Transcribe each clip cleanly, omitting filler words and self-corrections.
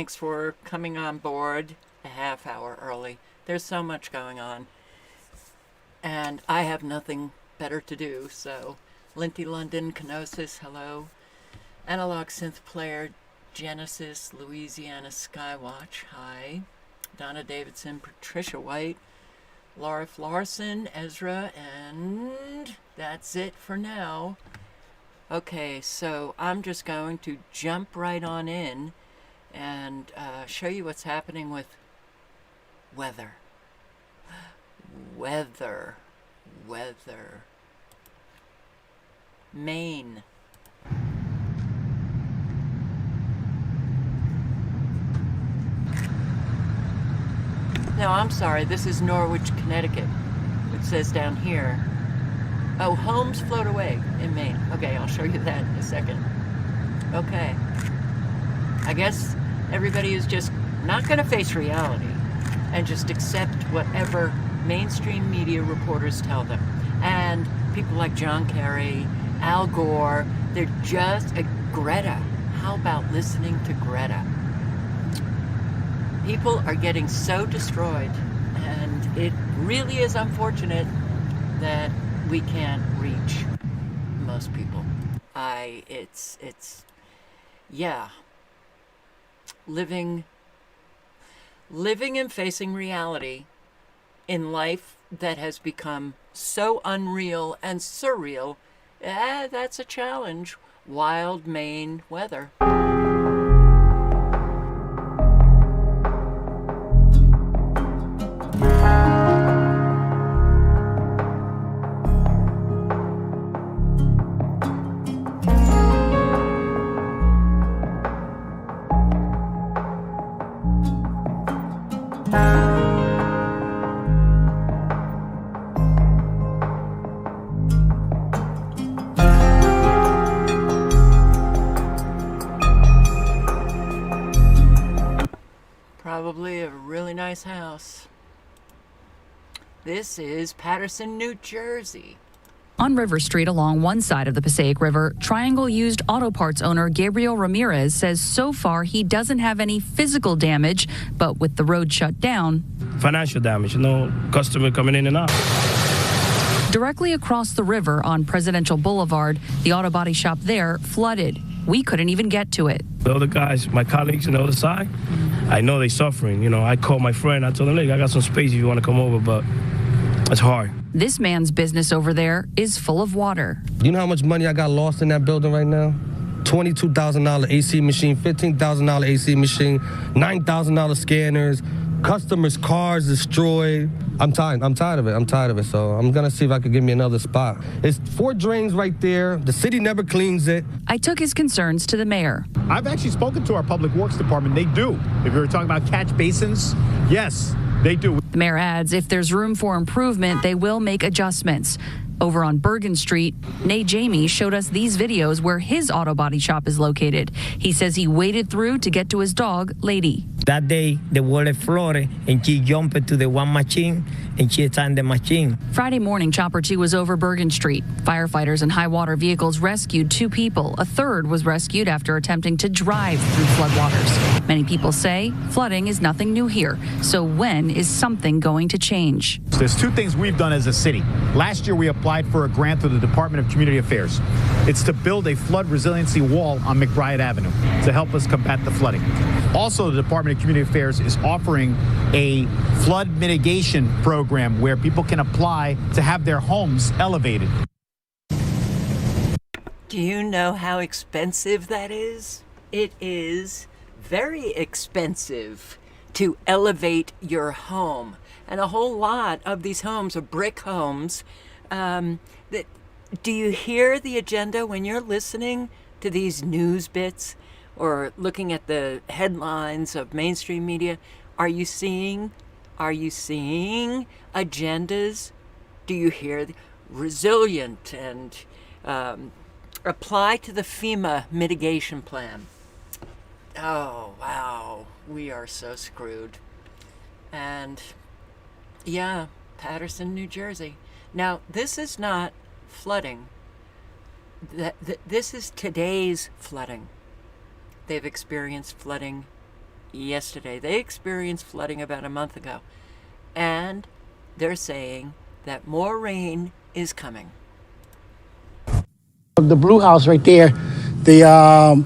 Thanks for coming on board a half hour early. There's so much going on. And I have nothing better to do, so Linty London, Kenosis, hello. Analog Synth Player, Genesis, Louisiana Skywatch, hi. Donna Davidson, Patricia White, Laura Larson, Ezra, and that's it for now. Okay, so I'm just going to jump right on in and show you what's happening with weather. Weather. Maine. No, I'm sorry, this is Norwich, Connecticut. It says down here. Oh, homes float away in Maine. Okay, I'll show you that in a second. Okay. I guess everybody is just not going to face reality and just accept whatever mainstream media reporters tell them. And people like John Kerry, Al Gore, they're just Greta. How about listening to Greta? People are getting so destroyed, and it really is unfortunate that we can't reach most people. Yeah. Living and facing reality in life that has become so unreal and surreal, that's a challenge. Wild Maine weather. Probably a really nice house. This is Paterson, New Jersey. On River Street along one side of the Passaic River, Triangle used auto parts owner Gabriel Ramirez says so far he doesn't have any physical damage, but with the road shut down, financial damage, customer coming in and out. Directly across the river on Presidential Boulevard, the auto body shop there flooded. We couldn't even get to it. The other guys, my colleagues on the other side, I know they're suffering. I called my friend. I told him, I got some space if you want to come over, but it's hard. This man's business over there is full of water. You know how much money I got lost in that building right now? $22,000 AC machine, $15,000 AC machine, $9,000 scanners, customers' cars destroyed. I'm tired of it. So I'm going to see if I could give me another spot. It's 4 drains right there. The city never cleans it. I took his concerns to the mayor. I've actually spoken to our public works department. They do. If you're talking about catch basins, yes, they do. The mayor adds if there's room for improvement, they will make adjustments. Over on Bergen Street, Nay Jamie showed us these videos where his auto body shop is located. He says he waded through to get to his dog, Lady. That day, the water flooded, and she jumped to the one machine, and she is on the machine. Friday morning, Chopper 2 was over Bergen Street. Firefighters and high-water vehicles rescued 2 people. A third was rescued after attempting to drive through floodwaters. Many people say flooding is nothing new here. So when is something going to change? There's 2 things we've done as a city. Last year, we applied for a grant through the Department of Community Affairs. It's to build a flood resiliency wall on McBride Avenue to help us combat the flooding. Also, the Department of Community Affairs is offering a flood mitigation program where people can apply to have their homes elevated. Do you know how expensive that is? It is very expensive to elevate your home. And a whole lot of these homes are brick homes. Do you hear the agenda when you're listening to these news bits or looking at the headlines of mainstream media? Are you seeing agendas? Do you hear resilient and apply to the FEMA mitigation plan? Oh, wow. We are so screwed. And yeah, Paterson, New Jersey. Now, this is not flooding. This is today's flooding. They've experienced flooding yesterday. They experienced flooding about a month ago. And they're saying that more rain is coming. The Blue House right there, the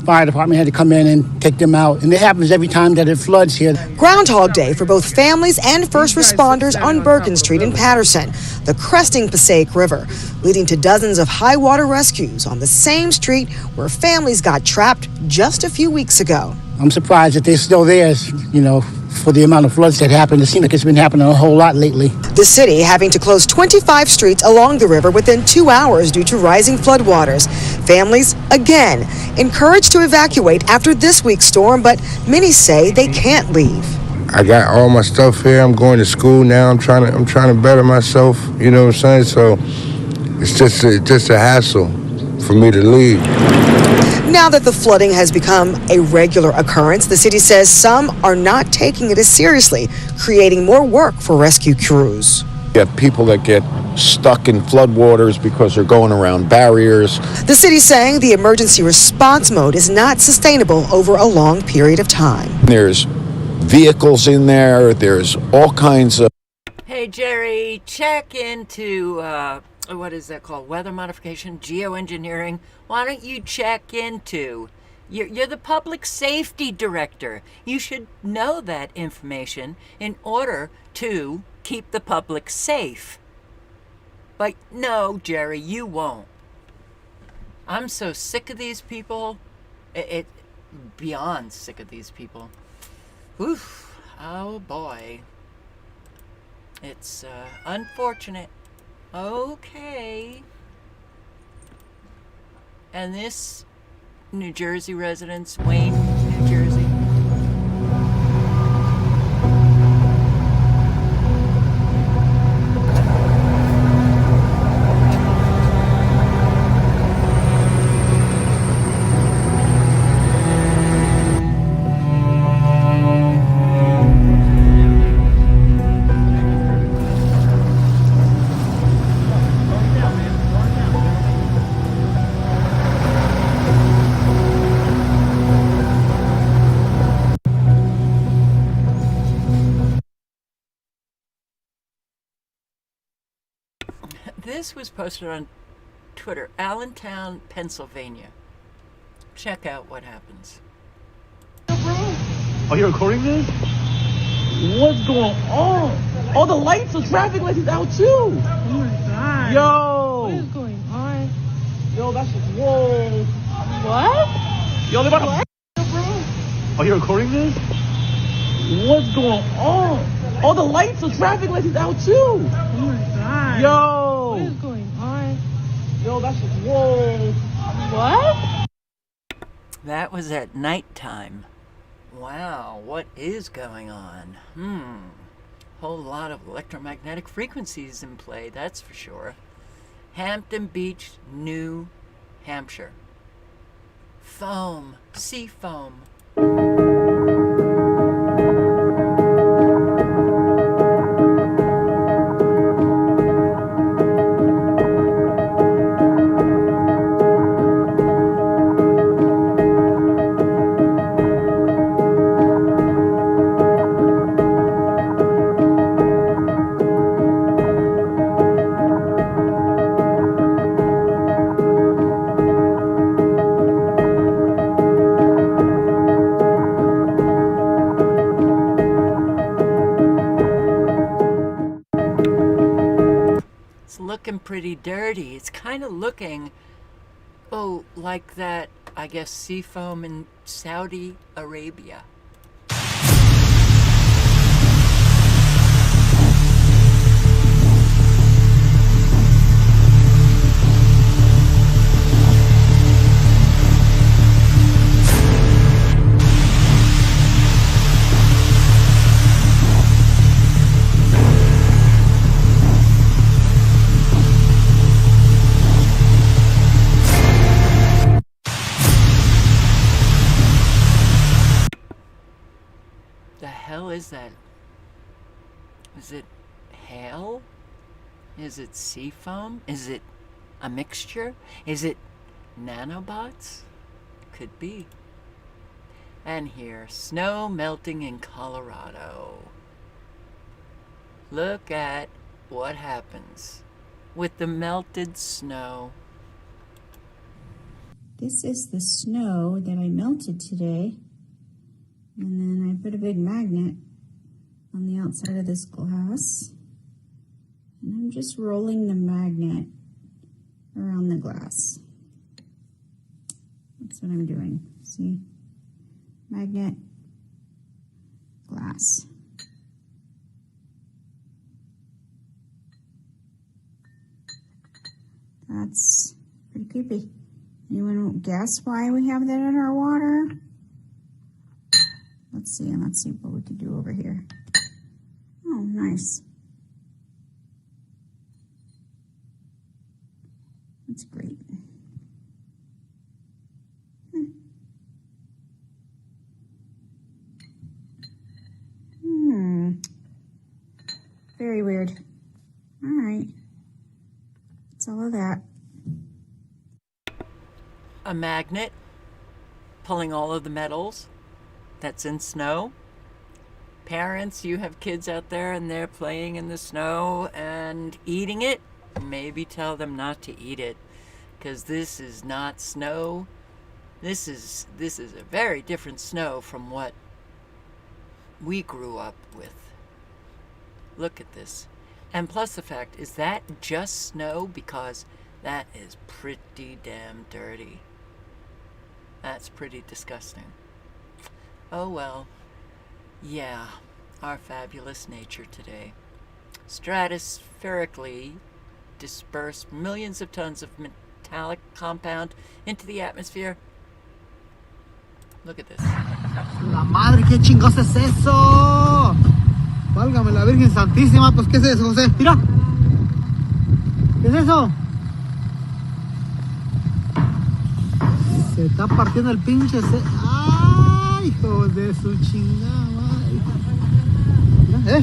fire department had to come in and take them out. And it happens every time that it floods here. Groundhog Day for both families and first responders on Bergen Street in Patterson, the cresting Passaic River, leading to dozens of high water rescues on the same street where families got trapped just a few weeks ago. I'm surprised that they're still there, you know, for the amount of floods that happened. It seems like it's been happening a whole lot lately. The city having to close 25 streets along the river within 2 hours due to rising floodwaters. Families, again, encouraged to evacuate after this week's storm, but many say they can't leave. I got all my stuff here. I'm going to school now. I'm trying to better myself. You know what I'm saying? So it's just a hassle for me to leave. Now that the flooding has become a regular occurrence, the city says some are not taking it as seriously, creating more work for rescue crews. You have people that get stuck in floodwaters because they're going around barriers. The city saying the emergency response mode is not sustainable over a long period of time. There's vehicles in there. There's all kinds of... Hey, Jerry, check into, what is that called? Weather modification, geoengineering. Why don't you check into? You're the public safety director. You should know that information in order to keep the public safe. But no, Jerry, you won't. I'm so sick of these people. Beyond sick of these people. Oof. Oh boy. It's unfortunate. Okay. And this New Jersey residents, Wayne, New Jersey. This was posted on Twitter, Allentown, Pennsylvania. Check out what happens. Are you recording this? What's going on? All the lights, the traffic lights is out too. Oh my god. Yo. What is going on? Yo, that's just, whoa. What? Yo, they're about to... Are you recording this? What's going on? All the lights, the traffic lights is out too. Oh my god. Yo. What is going on? Yo, that's just, whoa. What? That was at nighttime. Wow, what is going on? Whole lot of electromagnetic frequencies in play, that's for sure. Hampton Beach, New Hampshire. Foam, sea foam. Looking pretty dirty. It's kind of looking, like that, I guess, sea foam in Saudi Arabia. Is that? Is it hail? Is it sea foam? Is it a mixture? Is it nanobots? Could be. And here, snow melting in Colorado. Look at what happens with the melted snow. This is the snow that I melted today. And then I put a big magnet on the outside of this glass. And I'm just rolling the magnet around the glass. That's what I'm doing. See? Magnet, glass. That's pretty creepy. Anyone guess why we have that in our water? Let's see what we can do over here. Oh, nice. That's great. Very weird. All right. That's all of that. A magnet pulling all of the metals that's in snow. Parents, you have kids out there and they're playing in the snow and eating it. Maybe tell them not to eat it, because this is not snow. This is a very different snow from what we grew up with. Look at this. And plus the fact, is that just snow? Because that is pretty damn dirty. That's pretty disgusting. Oh well. Yeah, our fabulous nature today. Stratospherically dispersed millions of tons of metallic compound into the atmosphere. Look at this. La madre, ¿qué chingos es eso? Válgame la Virgen Santísima, pues ¿qué es eso, José? Mira. ¿Qué es eso? Se está partiendo el pinche ¡ay, hijo de su chingada madre! Mira,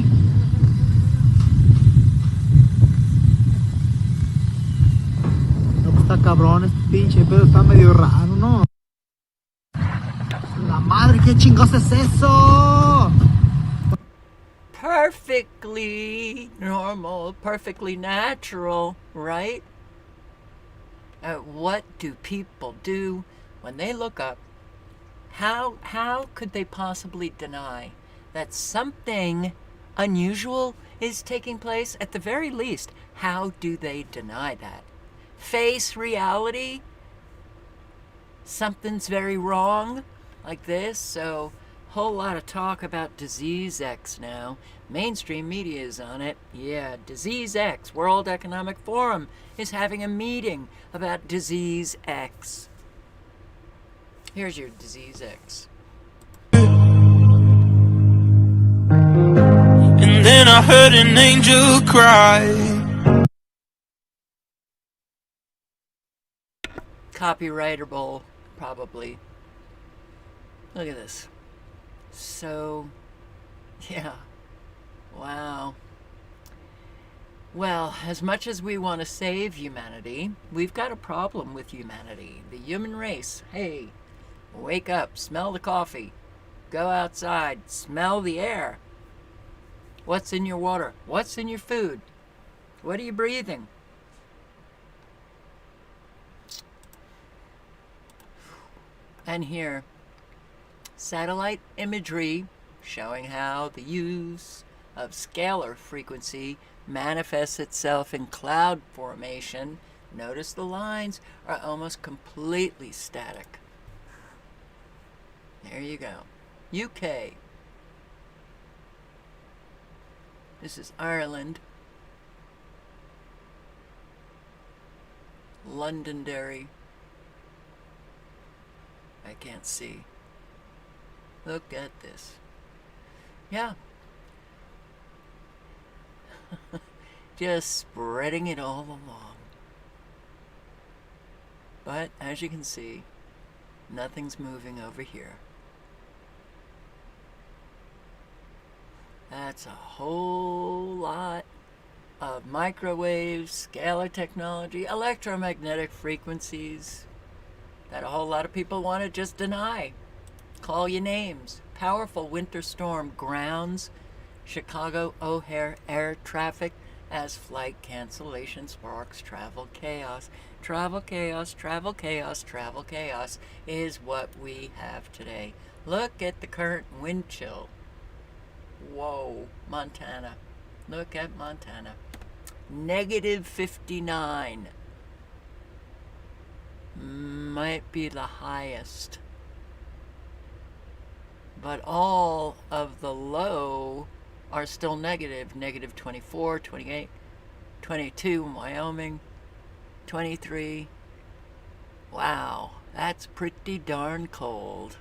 No, pues está cabrón este pinche pedo, está medio raro, ¿no? La madre, ¿qué chingos es eso? Perfectly normal, perfectly natural, right? What do people do when they look up? How could they possibly deny that something unusual is taking place? At the very least, how do they deny that? Face reality? Something's very wrong like this, so whole lot of talk about Disease X now. Mainstream media is on it. Yeah, Disease X. World Economic Forum is having a meeting about Disease X. Here's your Disease X. And then I heard an angel cry. Copyrightable, probably. Look at this. So, yeah. Wow. Well, as much as we want to save humanity, we've got a problem with humanity. The human race. Hey, wake up, smell the coffee. Go outside, smell the air. What's in your water? What's in your food? What are you breathing? And here, satellite imagery showing how the use of scalar frequency manifests itself in cloud formation. Notice the lines are almost completely static. There you go. UK. This is Ireland. Londonderry. I can't see. Look at this. Yeah. Just spreading it all along. But as you can see, nothing's moving over here. That's a whole lot of microwaves, scalar technology, electromagnetic frequencies that a whole lot of people want to just deny. call you names. Powerful winter storm grounds Chicago O'Hare air traffic as flight cancellation sparks travel chaos. Travel chaos, travel chaos, travel chaos is what we have today. Look at the current wind chill. Whoa, Montana. Look at Montana. Negative 59. Might be the highest. But all of the low are still negative. Negative 24, 28, 22 in Wyoming, 23. Wow, that's pretty darn cold.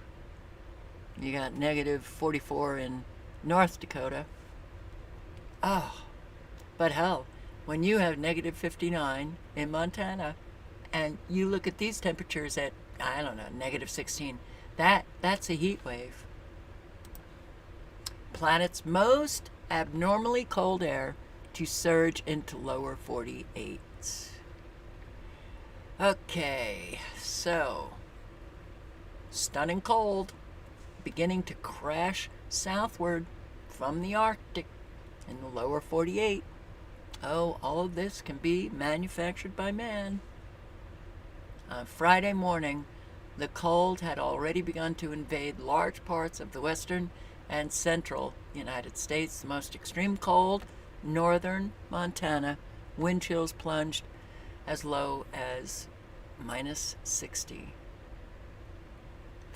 You got negative 44 in North Dakota. Oh, but hell, when you have negative 59 in Montana and you look at these temperatures at, I don't know, negative 16, that's a heat wave. Planet's most abnormally cold air to surge into lower 48. Okay, so stunning cold beginning to crash southward from the Arctic in the lower 48. Oh, all of this can be manufactured by man. On Friday morning, the cold had already begun to invade large parts of the western and central United States. The most extreme cold, northern Montana, wind chills plunged as low as minus 60.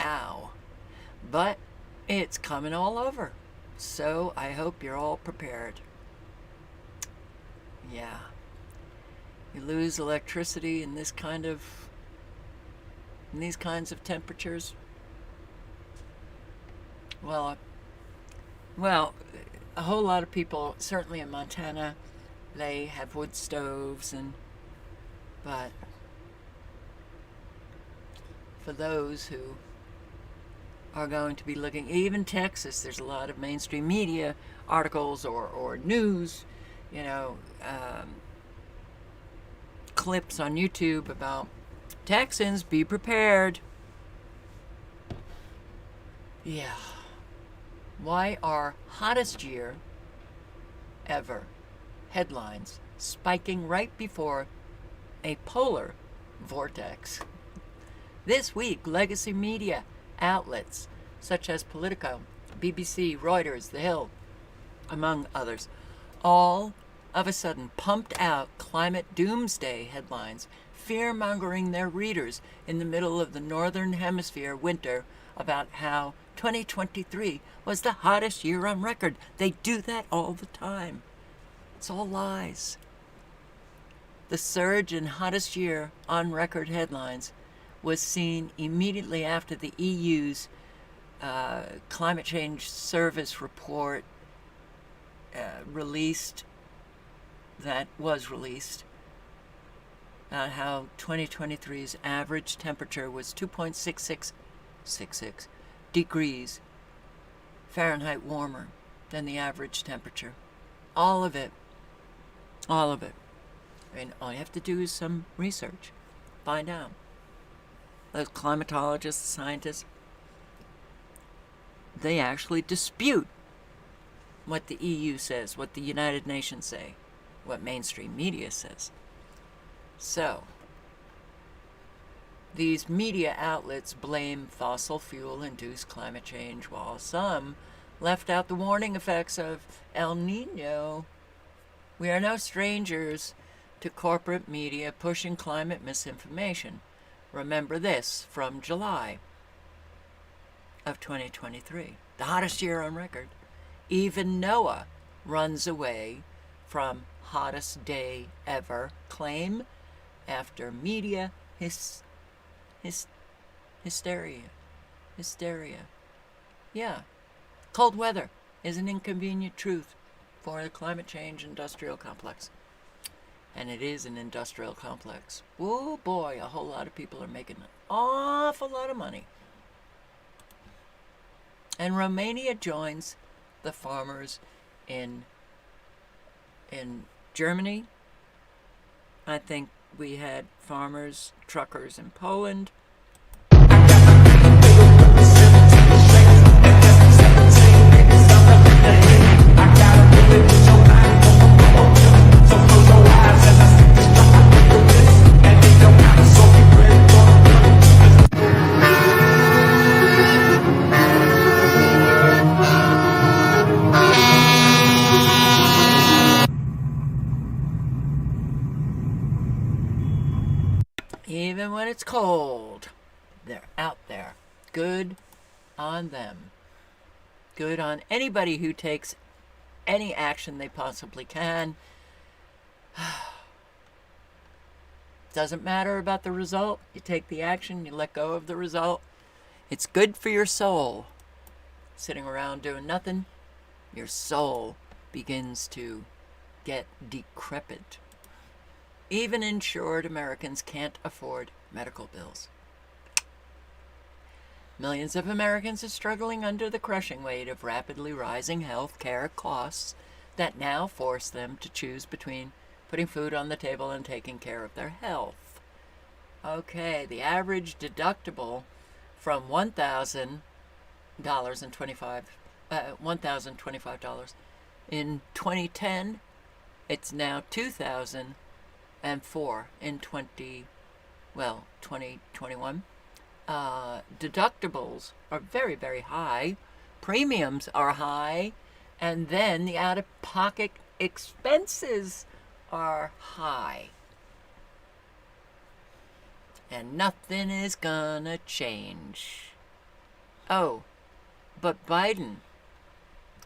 Ow. But it's coming all over. So I hope you're all prepared. Yeah. You lose electricity in these kinds of temperatures. Well, a whole lot of people, certainly in Montana, they have wood stoves, but for those who are going to be looking, even Texas, there's a lot of mainstream media articles or news, clips on YouTube about Texans, be prepared. Yeah. Why are hottest year ever headlines spiking right before a polar vortex? This week, legacy media outlets such as Politico, BBC, Reuters, The Hill, among others, all of a sudden pumped out climate doomsday headlines, fear-mongering their readers in the middle of the Northern Hemisphere winter about how 2023 was the hottest year on record. They do that all the time. It's all lies. The surge in hottest year on record headlines was seen immediately after the EU's climate change service report released how 2023's average temperature was 2.66 degrees Fahrenheit warmer than the average temperature. All of it. I mean, all you have to do is some research. Find out. Those climatologists, scientists, they actually dispute what the EU says, what the United Nations say, what mainstream media says. So, these media outlets blame fossil fuel-induced climate change, while some left out the warning effects of El Nino. We are no strangers to corporate media pushing climate misinformation. Remember this from July of 2023, the hottest year on record. Even NOAA runs away from hottest day ever claim after media hysteria. Yeah, cold weather is an inconvenient truth for the climate change industrial complex. And it is an industrial complex. Oh boy, a whole lot of people are making an awful lot of money. And Romania joins the farmers in Germany. I think we had farmers, truckers in Poland. it's cold. They're out there. Good on them. Good on anybody who takes any action they possibly can. Doesn't matter about the result. You take the action, you let go of the result. It's good for your soul. Sitting around doing nothing, your soul begins to get decrepit. Even insured Americans can't afford medical bills. Millions of Americans are struggling under the crushing weight of rapidly rising health care costs that now force them to choose between putting food on the table and taking care of their health. Okay, the average deductible from $1,025 in 2010, it's now $2,004 in 2021. Deductibles are very, very high. Premiums are high. And then the out-of-pocket expenses are high. And nothing is gonna change. Oh, but Biden,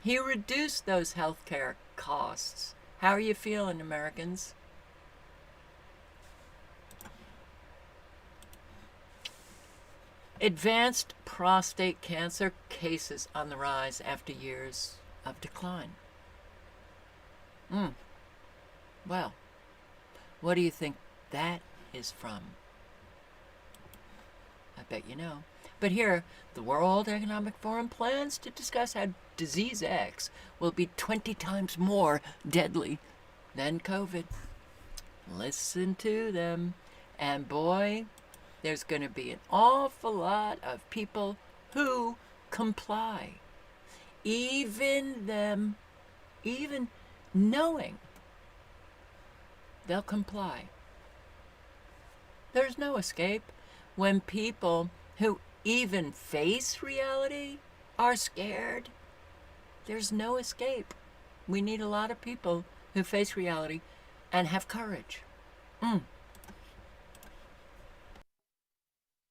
he reduced those healthcare costs. How are you feeling, Americans? Advanced prostate cancer cases on the rise after years of decline. Well, what do you think that is from? I bet you know. But here, the World Economic Forum plans to discuss how Disease X will be 20 times more deadly than COVID. Listen to them. And boy, there's going to be an awful lot of people who comply. Even knowing they'll comply. There's no escape when people who even face reality are scared. There's no escape. We need a lot of people who face reality and have courage.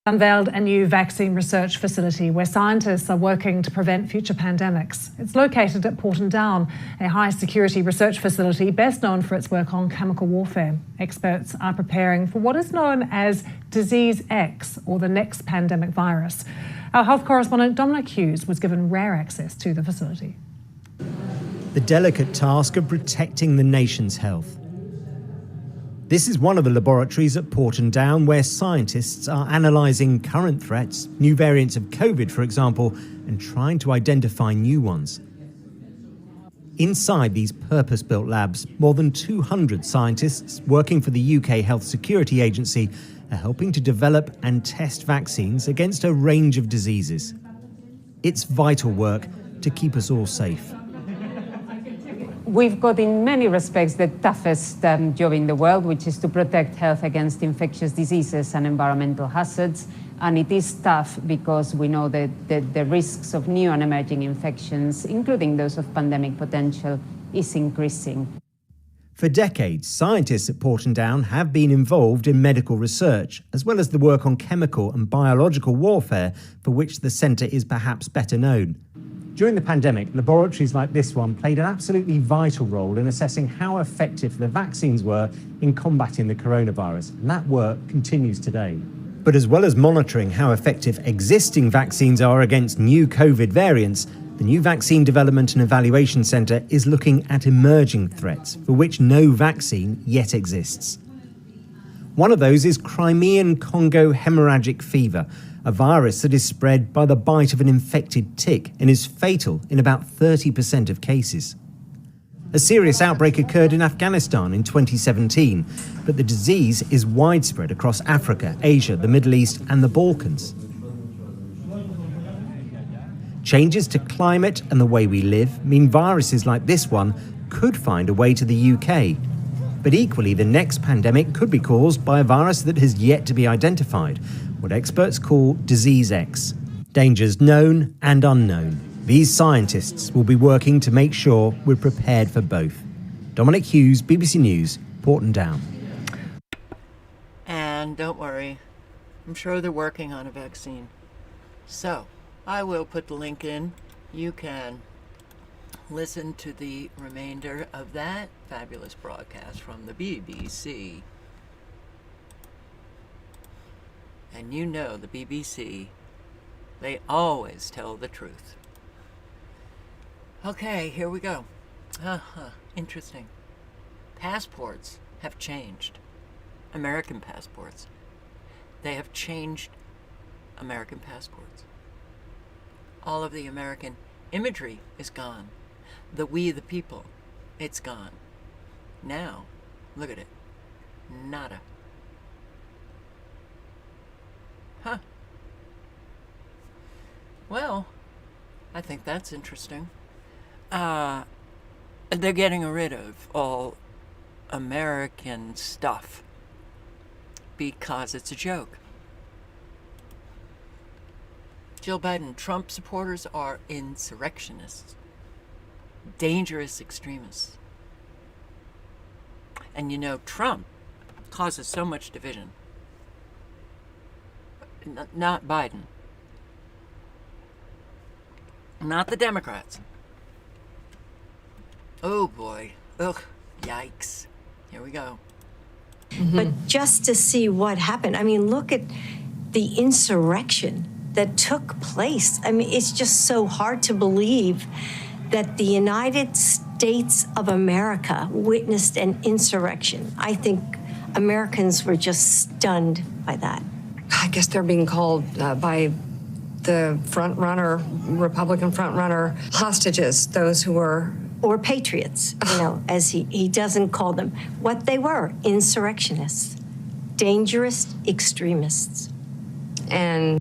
Unveiled a new vaccine research facility where scientists are working to prevent future pandemics. It's located at Porton Down, a high-security research facility best known for its work on chemical warfare. Experts are preparing for what is known as Disease X, or the next pandemic virus. Our health correspondent Dominic Hughes was given rare access to the facility. The delicate task of protecting the nation's health. This is one of the laboratories at Porton Down where scientists are analysing current threats, new variants of COVID, for example, and trying to identify new ones. Inside these purpose-built labs, more than 200 scientists working for the UK Health Security Agency are helping to develop and test vaccines against a range of diseases. It's vital work to keep us all safe. We've got, in many respects, the toughest job in the world, which is to protect health against infectious diseases and environmental hazards. And it is tough because we know that the risks of new and emerging infections, including those of pandemic potential, is increasing. For decades, scientists at Porton Down have been involved in medical research, as well as the work on chemical and biological warfare, for which the centre is perhaps better known. During the pandemic, laboratories like this one played an absolutely vital role in assessing how effective the vaccines were in combating the coronavirus, and that work continues today. But as well as monitoring how effective existing vaccines are against new COVID variants, the new Vaccine Development and Evaluation Centre is looking at emerging threats for which no vaccine yet exists. One of those is Crimean Congo hemorrhagic fever, a virus that is spread by the bite of an infected tick and is fatal in about 30% of cases. A serious outbreak occurred in Afghanistan in 2017, but the disease is widespread across Africa, Asia, the Middle East and the Balkans. Changes to climate and the way we live mean viruses like this one could find a way to the UK. But equally, the next pandemic could be caused by a virus that has yet to be identified, what experts call Disease X. Dangers known and unknown. These scientists will be working to make sure we're prepared for both. Dominic Hughes, BBC News, Porton Down. And don't worry, I'm sure they're working on a vaccine. So, I will put the link in. You can listen to the remainder of that fabulous broadcast from the BBC. And you know the BBC, they always tell the truth. Okay, here we go. Interesting. Passports have changed. American passports. They have changed American passports. All of the American imagery is gone. The we the people, it's gone. Now, look at it. Nada. Huh. Well, I think that's interesting. They're getting rid of all American stuff because it's a joke. Jill Biden, Trump supporters are insurrectionists, dangerous extremists. And you know, Trump causes so much division. Not Biden. Not the Democrats. Oh boy. Ugh. Yikes. Here we go. But just to see what happened, I mean, look at the insurrection that took place. I mean, it's just so hard to believe that the United States of America witnessed an insurrection. I think Americans were just stunned by that. I guess they're being called by the Republican front-runner, hostages, those who were... Or patriots, you know, as he doesn't call them. What they were, insurrectionists, dangerous extremists. And...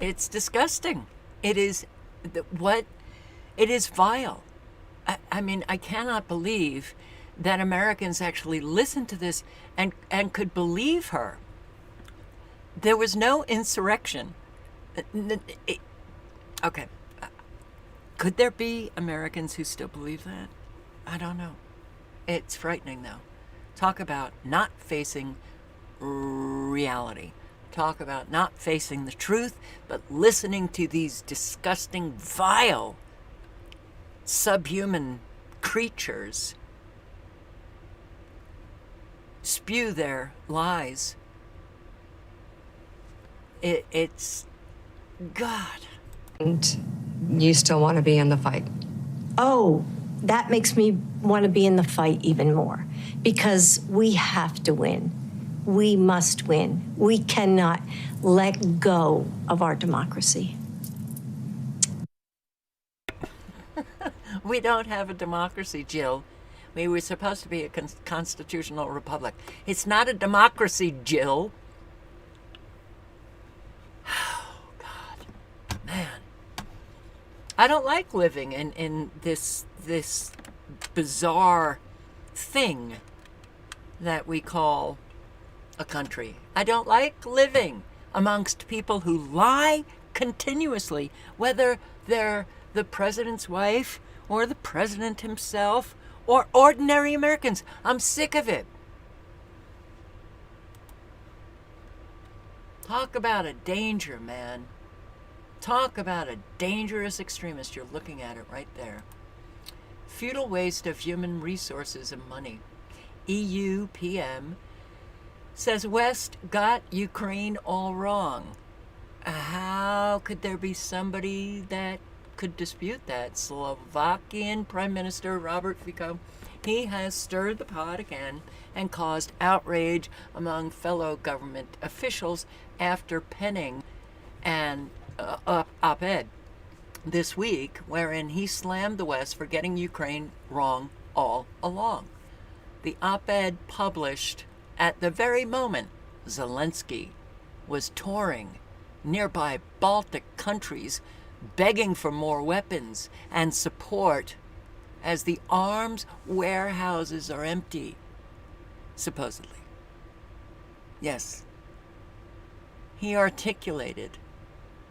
It's disgusting. It is... It is vile. I mean, I cannot believe that Americans actually listened to this and could believe her. There was no insurrection. Okay. Could there be Americans who still believe that? I don't know. It's frightening, though. Talk about not facing reality. Talk about not facing the truth, but listening to these disgusting, vile, subhuman creatures spew their lies. It's God. And you still want to be in the fight? Oh, that makes me want to be in the fight even more, because we have to win. We must win. We cannot let go of our democracy. We don't have a democracy, Jill. We were supposed to be a constitutional republic. It's not a democracy, Jill. Oh, God. Man. I don't like living in this bizarre thing that we call a country. I don't like living amongst people who lie continuously, whether they're the president's wife or the president himself or ordinary Americans. I'm sick of it. Talk about a danger, man. Talk about a dangerous extremist. You're looking at it right there. Futile waste of human resources and money. EU PM says West got Ukraine all wrong. How could there be somebody that could dispute that? Slovakian Prime Minister Robert Fico, he has stirred the pot again and caused outrage among fellow government officials after penning an op-ed this week wherein he slammed the West for getting Ukraine wrong all along. The op-ed published at the very moment Zelensky was touring nearby Baltic countries begging for more weapons and support as the arms warehouses are empty, supposedly. Yes. He articulated,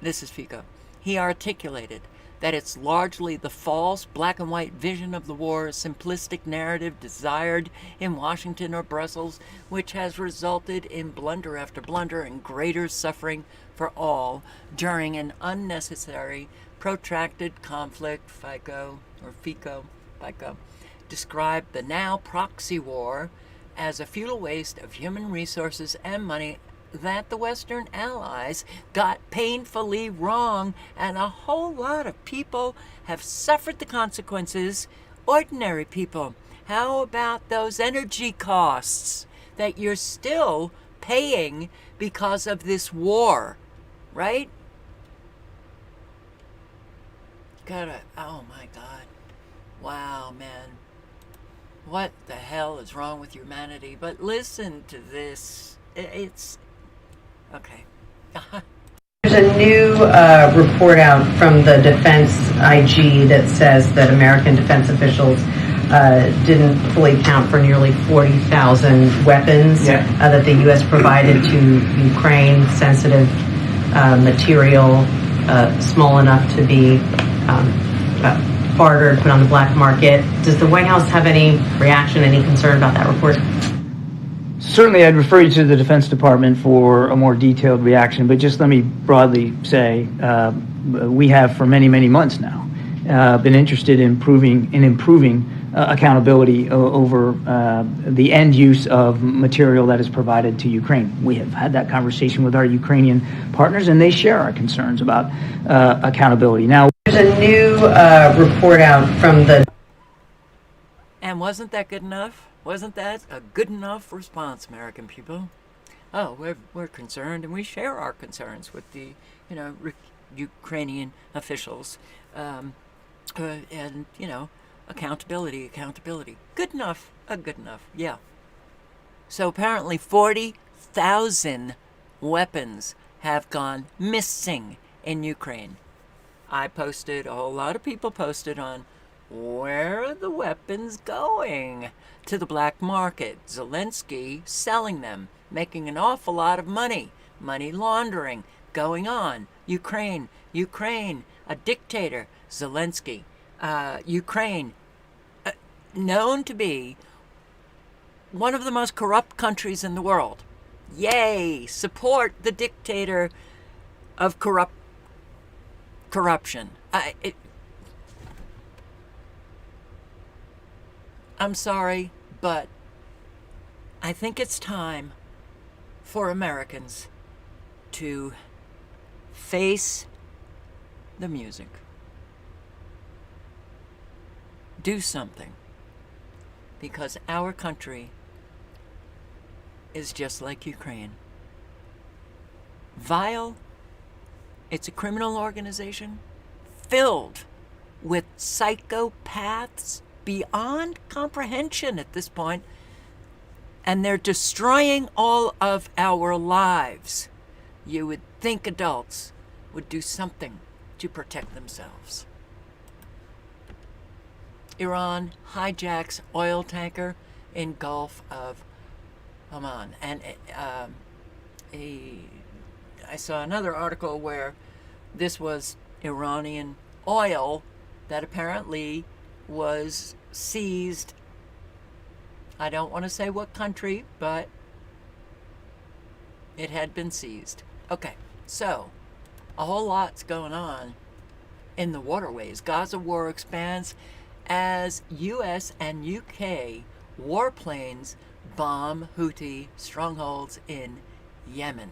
this is Fico, he articulated that it's largely the false black and white vision of the war, a simplistic narrative desired in Washington or Brussels, which has resulted in blunder after blunder and greater suffering for all during an unnecessary, protracted conflict. FICO, described the now proxy war as a futile waste of human resources and money that the Western allies got painfully wrong, and a whole lot of people have suffered the consequences. Ordinary people. How about those energy costs that you're still paying because of this war, right? Oh my God. Wow, man. What the hell is wrong with humanity? But listen to this. It's okay. There's a new report out from the Defense IG that says that American defense officials didn't fully count for nearly 40,000 weapons that the U.S. provided to Ukraine, sensitive material, small enough to be bartered, put on the black market. Does the White House have any reaction, any concern about that report? Certainly, I'd refer you to the Defense Department for a more detailed reaction, but just let me broadly say we have for many, many months now been interested in improving accountability over the end use of material that is provided to Ukraine. We have had that conversation with our Ukrainian partners, and they share our concerns about accountability. Now, there's a new report out from the... And wasn't that good enough? Wasn't that a good enough response, American people? Oh, we're concerned, and we share our concerns with the, Ukrainian officials, and accountability. Good enough, good enough, yeah. So apparently 40,000 weapons have gone missing in Ukraine. I posted, a whole lot of people posted on where are the weapons going? To the black market. Zelensky selling them, making an awful lot of money. Money laundering going on. Ukraine, a dictator. Zelensky, Ukraine, known to be one of the most corrupt countries in the world. Yay! Support the dictator of corruption. I'm sorry, but I think it's time for Americans to face the music. Do something. Because our country is just like Ukraine. Vile. It's a criminal organization filled with psychopaths beyond comprehension at this point, and they're destroying all of our lives. You would think adults would do something to protect themselves. Iran hijacks oil tanker in Gulf of Oman, and I saw another article where this was Iranian oil that apparently was seized. I don't want to say what country, but it had been seized. Okay, so a whole lot's going on in the waterways. Gaza war expands as U.S. and U.K. warplanes bomb Houthi strongholds in Yemen.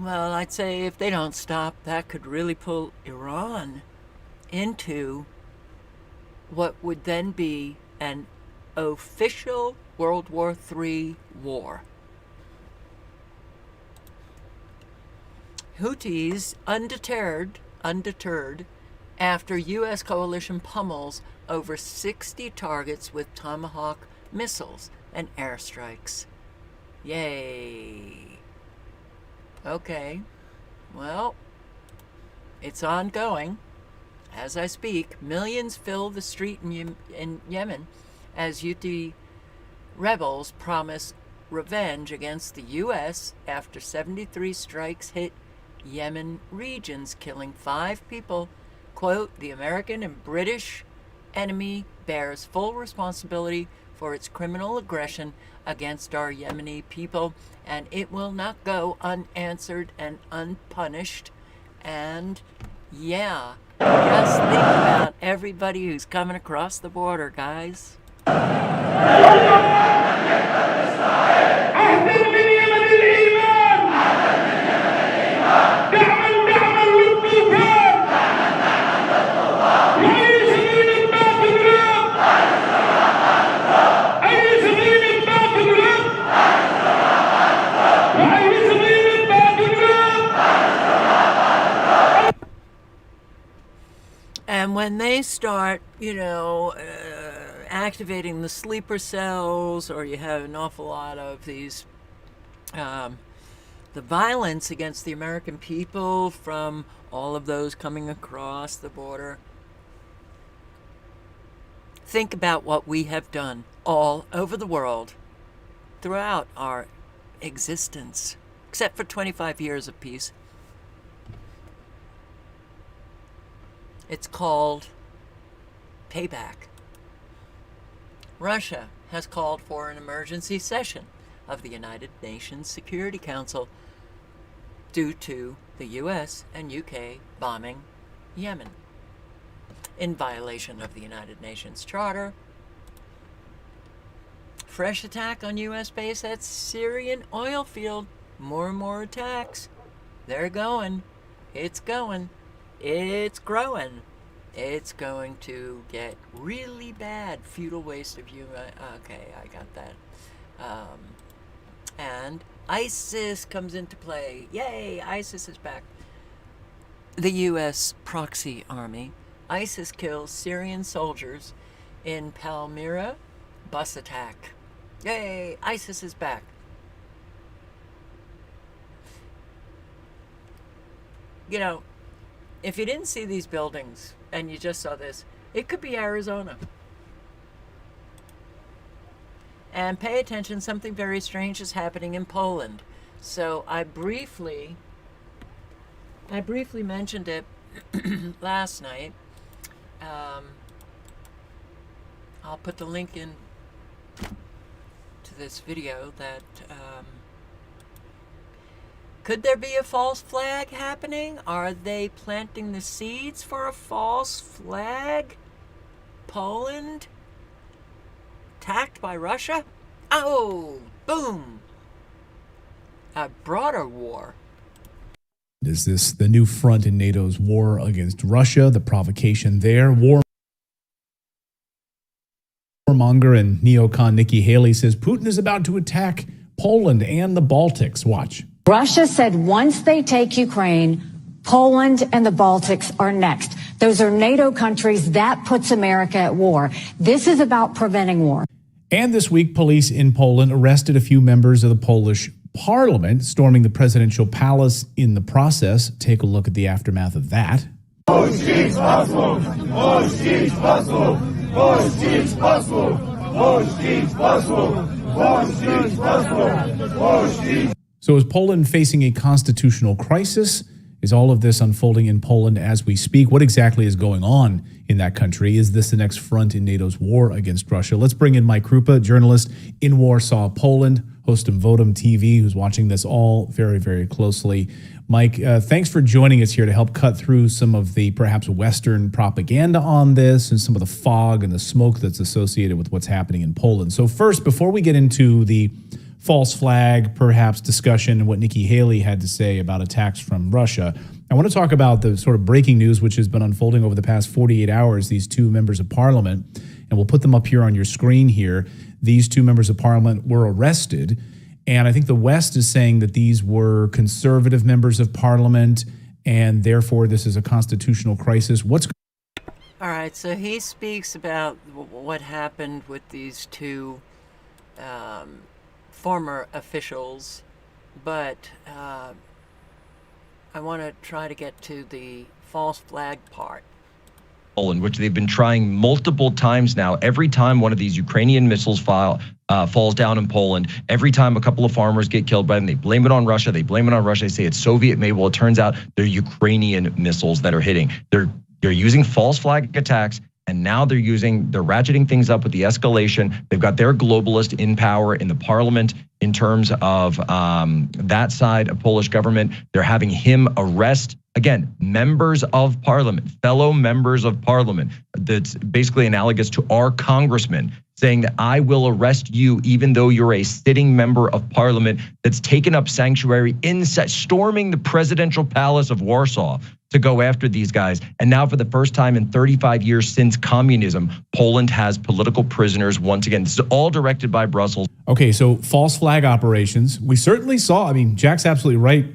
Well, I'd say if they don't stop, that could really pull Iran into what would then be an official World War III war. Houthis, undeterred, after U.S. coalition pummels over 60 targets with Tomahawk missiles and airstrikes. Yay. Okay. Well, it's ongoing. As I speak, millions fill the street in Yemen as Houthi rebels promise revenge against the U.S. after 73 strikes hit Yemen regions, killing 5 people. Quote, the American and British enemy bears full responsibility for its criminal aggression against our Yemeni people, and it will not go unanswered and unpunished. And yeah, just think about everybody who's coming across the border, guys. And when they start, activating the sleeper cells, or you have an awful lot of these, the violence against the American people from all of those coming across the border, think about what we have done all over the world throughout our existence, except for 25 years of peace. It's called payback. Russia has called for an emergency session of the United Nations Security Council due to the US and UK bombing Yemen in violation of the United Nations Charter. Fresh attack on US base at Syrian oil field. More and more attacks. They're going. It's going. It's growing. It's going to get really bad. Futile waste of human. Okay, I got that. And ISIS comes into play. Yay, ISIS is back. The U.S. proxy army. ISIS kills Syrian soldiers in Palmyra bus attack. Yay, ISIS is back. If you didn't see these buildings and you just saw this, it could be Arizona. And pay attention, something very strange is happening in Poland. So I briefly mentioned it last night. I'll put the link in to this video that could there be a false flag happening? Are they planting the seeds for a false flag? Poland? Attacked by Russia? Oh, boom! A broader war. Is this the new front in NATO's war against Russia? The provocation there? Warmonger and neocon Nikki Haley says Putin is about to attack Poland and the Baltics. Watch. Russia said once they take Ukraine, Poland and the Baltics are next. Those are NATO countries. That puts America at war. This is about preventing war. And this week, police in Poland arrested a few members of the Polish parliament, storming the presidential palace in the process. Take a look at the aftermath of that. So is Poland facing a constitutional crisis? Is all of this unfolding in Poland as we speak? What exactly is going on in that country? Is this the next front in NATO's war against Russia? Let's bring in Mike Krupa, journalist in Warsaw, Poland, host of Votum TV, who's watching this all very, very closely. Mike, thanks for joining us here to help cut through some of the perhaps Western propaganda on this and some of the fog and the smoke that's associated with what's happening in Poland. So first, before we get into the false flag, perhaps discussion, and what Nikki Haley had to say about attacks from Russia, I want to talk about the sort of breaking news which has been unfolding over the past 48 hours. These two members of parliament, and we'll put them up here on your screen here. These two members of parliament were arrested, and I think the West is saying that these were conservative members of parliament, and therefore this is a constitutional crisis. What's All right, so he speaks about what happened with these two former officials, but I want to try to get to the false flag part. Poland, which they've been trying multiple times now. Every time one of these Ukrainian missiles falls down in Poland, every time a couple of farmers get killed by them, they blame it on Russia. They say it's Soviet-made. Well, it turns out they're Ukrainian missiles that are hitting. They're using false flag attacks, and now they're ratcheting things up with the escalation. They've got their globalist in power in the parliament in terms of that side of Polish government. They're having him arrest, again, members of parliament, fellow members of parliament. That's basically analogous to our congressman saying that I will arrest you even though you're a sitting member of parliament that's taken up sanctuary storming the presidential palace of Warsaw to go after these guys. And now for the first time in 35 years since communism, Poland has political prisoners once again. This is all directed by Brussels. Okay, so false flag operations. We certainly saw, Jack's absolutely right.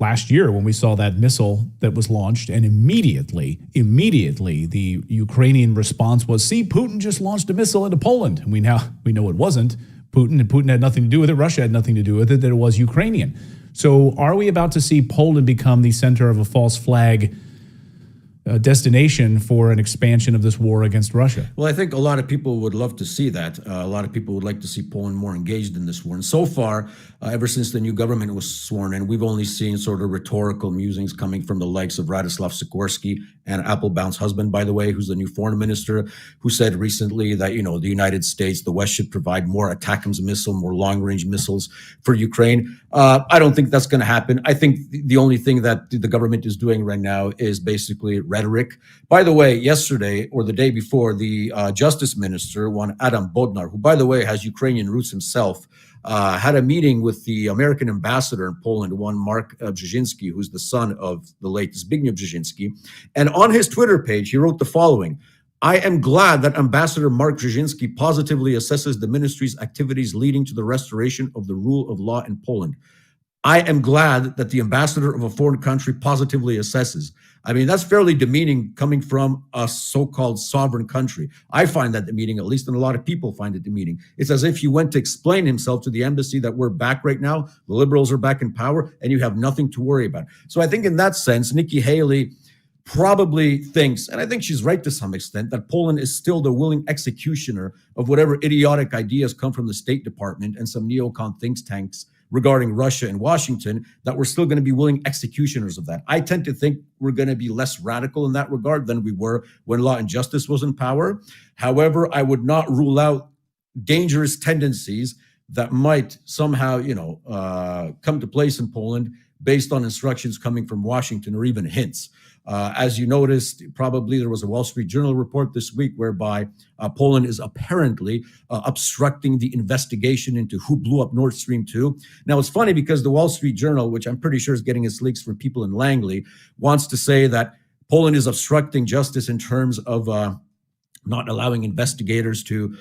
Last year when we saw that missile that was launched, and immediately the Ukrainian response was, see, Putin just launched a missile into Poland. And we know it wasn't Putin, and Putin had nothing to do with it. Russia had nothing to do with it, that it was Ukrainian. So are we about to see Poland become the center of a false flag destination for an expansion of this war against Russia? Well, I think a lot of people would love to see that. A lot of people would like to see Poland more engaged in this war. And so far, ever since the new government was sworn in, we've only seen sort of rhetorical musings coming from the likes of Radoslaw Sikorski and Applebaum's husband, by the way, who's the new foreign minister, who said recently that, the United States, the West should provide more ATACMS missile, more long-range missiles for Ukraine. I don't think that's going to happen. I think the only thing that the government is doing right now is basically rhetoric. By the way, yesterday or the day before, the justice minister, one Adam Bodnar, who, by the way, has Ukrainian roots himself, had a meeting with the American ambassador in Poland, one Mark Brzezinski, who's the son of the late Zbigniew Brzezinski. And on his Twitter page, he wrote the following: I am glad that Ambassador Mark Brzezinski positively assesses the ministry's activities leading to the restoration of the rule of law in Poland. I am glad that the ambassador of a foreign country positively assesses. That's fairly demeaning coming from a so-called sovereign country. I find that demeaning, at least, and a lot of people find it demeaning. It's as if he went to explain himself to the embassy that we're back right now, the liberals are back in power, and you have nothing to worry about. So I think in that sense, Nikki Haley probably thinks, and I think she's right to some extent, that Poland is still the willing executioner of whatever idiotic ideas come from the State Department and some neocon think tanks regarding Russia and Washington, that we're still going to be willing executioners of that. I tend to think we're going to be less radical in that regard than we were when Law and Justice was in power. However, I would not rule out dangerous tendencies that might somehow, come to place in Poland based on instructions coming from Washington or even hints. As you noticed, probably there was a Wall Street Journal report this week whereby Poland is apparently obstructing the investigation into who blew up Nord Stream 2. Now, it's funny because the Wall Street Journal, which I'm pretty sure is getting its leaks from people in Langley, wants to say that Poland is obstructing justice in terms of not allowing investigators to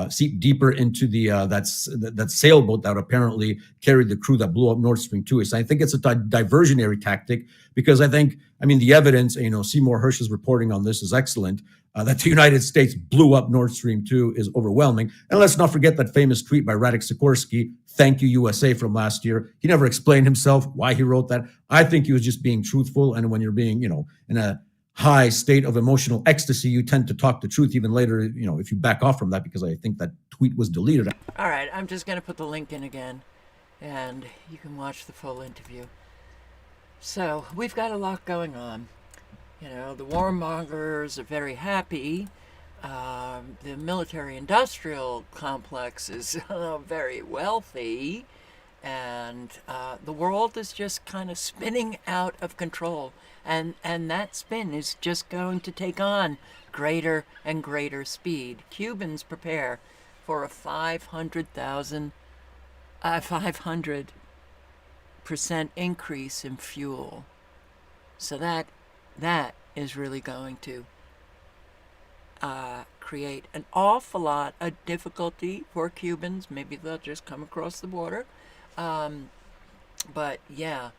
seep deeper into the that sailboat that apparently carried the crew that blew up Nord Stream 2. So I think it's a diversionary tactic because the evidence, Seymour Hersh's reporting on this is excellent, that the United States blew up Nord Stream 2 is overwhelming. And let's not forget that famous tweet by Radek Sikorski, "Thank you, USA," from last year. He never explained himself why he wrote that. I think he was just being truthful. And when you're being, in a high state of emotional ecstasy, you tend to talk the truth even later, if you back off from that, because I think that tweet was deleted. All right, I'm just going to put the link in again, and you can watch the full interview. So, we've got a lot going on. The warmongers are very happy. The military-industrial complex is very wealthy, and the world is just kind of spinning out of control. And that spin is just going to take on greater and greater speed. Cubans prepare for a 500% increase in fuel. So that is really going to create an awful lot of difficulty for Cubans. Maybe they'll just come across the border. But yeah.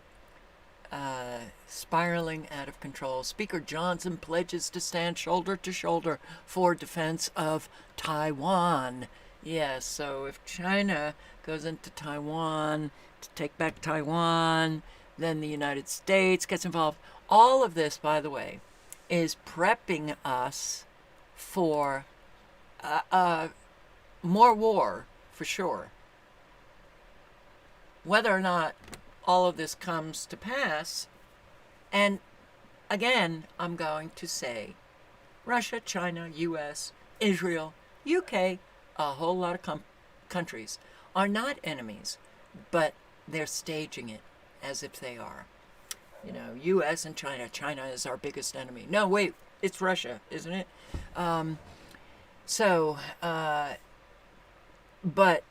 spiraling out of control. Speaker Johnson pledges to stand shoulder to shoulder for defense of Taiwan. Yes, so if China goes into Taiwan to take back Taiwan, then the United States gets involved. All of this, by the way, is prepping us for more war, for sure. Whether or not all of this comes to pass, and again, I'm going to say Russia, China, US, Israel, UK, a whole lot of countries are not enemies, but they're staging it as if they are. You know, US and China. China is our biggest enemy. No, wait, it's Russia, isn't it? But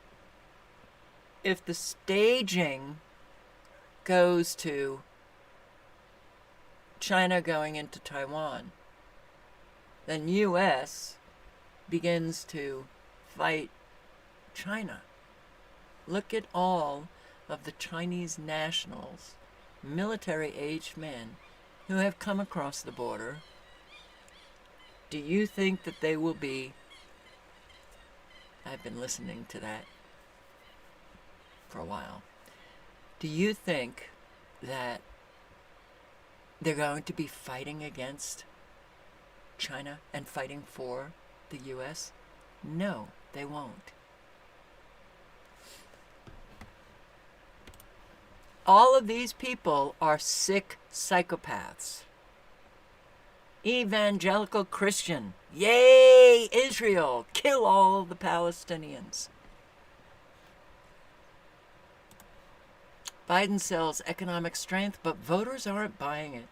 if the staging goes to China going into Taiwan, then US begins to fight China. Look at all of the Chinese nationals, military-aged men, who have come across the border. Do you think that they will be... I've been listening to that for a while. Do you think that they're going to be fighting against China and fighting for the US? No, they won't. All of these people are sick psychopaths. Evangelical Christian. Yay, Israel! Kill all the Palestinians. Biden sells economic strength, but voters aren't buying it.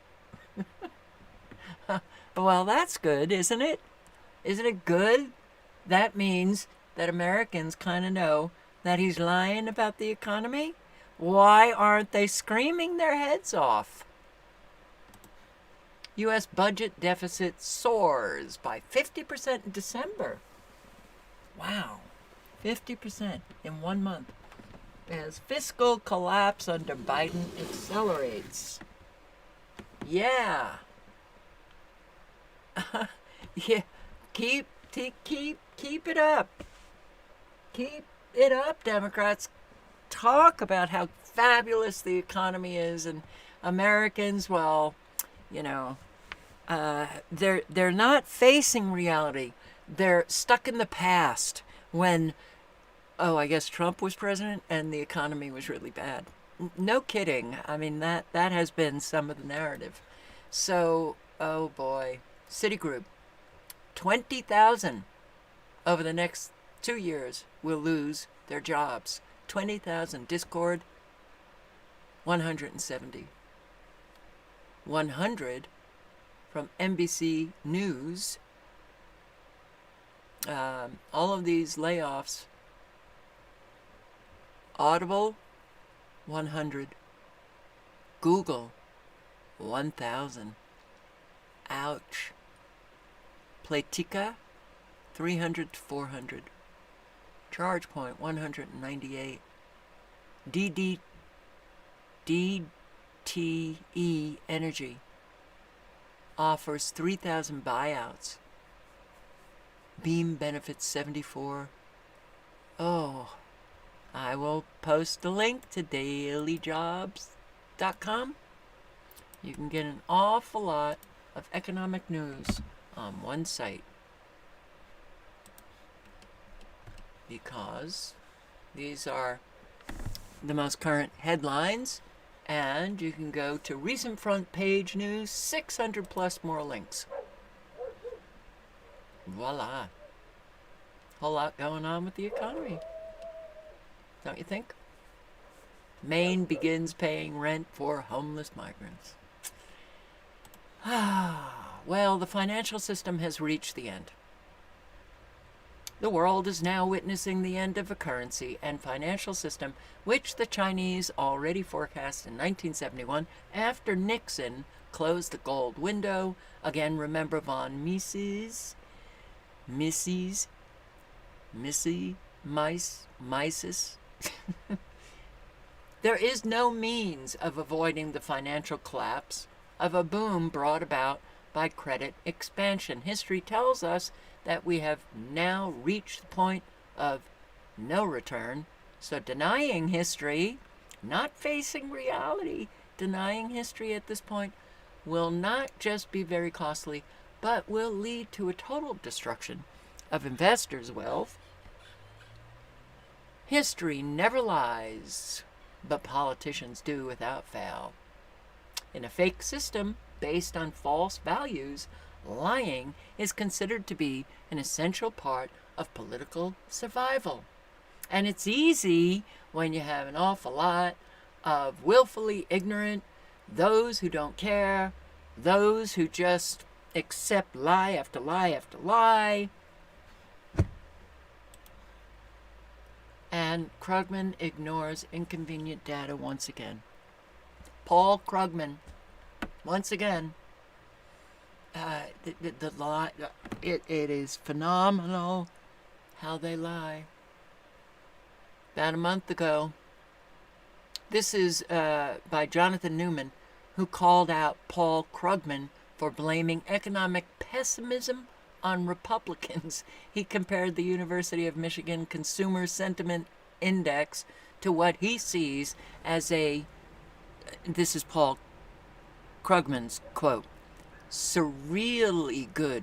Well, that's good, isn't it? Isn't it good? That means that Americans kind of know that he's lying about the economy. Why aren't they screaming their heads off? U.S. budget deficit soars by 50% in December. Wow, 50% in 1 month. As fiscal collapse under Biden accelerates. Yeah. Yeah. Keep it up. Keep it up, Democrats. Talk about how fabulous the economy is, and Americans, well, you know, they're not facing reality. They're stuck in the past when, I guess Trump was president and the economy was really bad. No kidding. I mean, that has been some of the narrative. So, oh boy, Citigroup, 20,000 over the next 2 years will lose their jobs. 20,000. Discord, 170. 100 from NBC News. All of these layoffs. Audible, 100. Google, 1,000. Ouch. Playtika, 300 to 400. ChargePoint, 198. DTE Energy offers 3,000 buyouts. Beam benefits 74. Oh, I will post the link to dailyjobs.com. You can get an awful lot of economic news on one site, because these are the most current headlines, and you can go to recent front page news, 600 plus more links. Voila. Whole lot going on with the economy, don't you think? Maine begins paying rent for homeless migrants. Well, the financial system has reached the end. The world is now witnessing the end of a currency and financial system which the Chinese already forecast in 1971 after Nixon closed the gold window. Again, remember von Mises, There is no means of avoiding the financial collapse of a boom brought about by credit expansion. History tells us that we have now reached the point of no return. So denying history, not facing reality, denying history at this point will not just be very costly, but will lead to a total destruction of investors' wealth. History never lies, but politicians do without fail. In a fake system based on false values, lying is considered to be an essential part of political survival. And it's easy when you have an awful lot of willfully ignorant, those who don't care, those who just accept lie after lie after lie. And Krugman ignores inconvenient data once again. Paul Krugman, once again, the lie, it is phenomenal how they lie. About a month ago, this is by Jonathan Newman, who called out Paul Krugman for blaming economic pessimism on Republicans. He compared the University of Michigan Consumer Sentiment Index to what he sees as this is Paul Krugman's quote, surreally good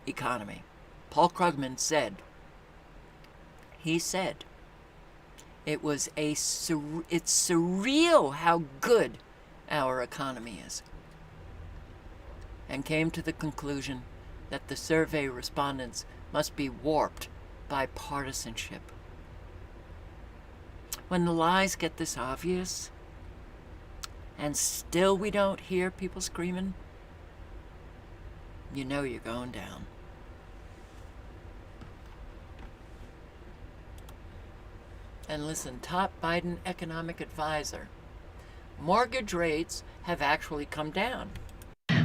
economy. Paul Krugman said, it's surreal how good our economy is, and came to the conclusion that the survey respondents must be warped by partisanship. When the lies get this obvious, and still we don't hear people screaming, you know you're going down. And listen, top Biden economic advisor, mortgage rates have actually come down.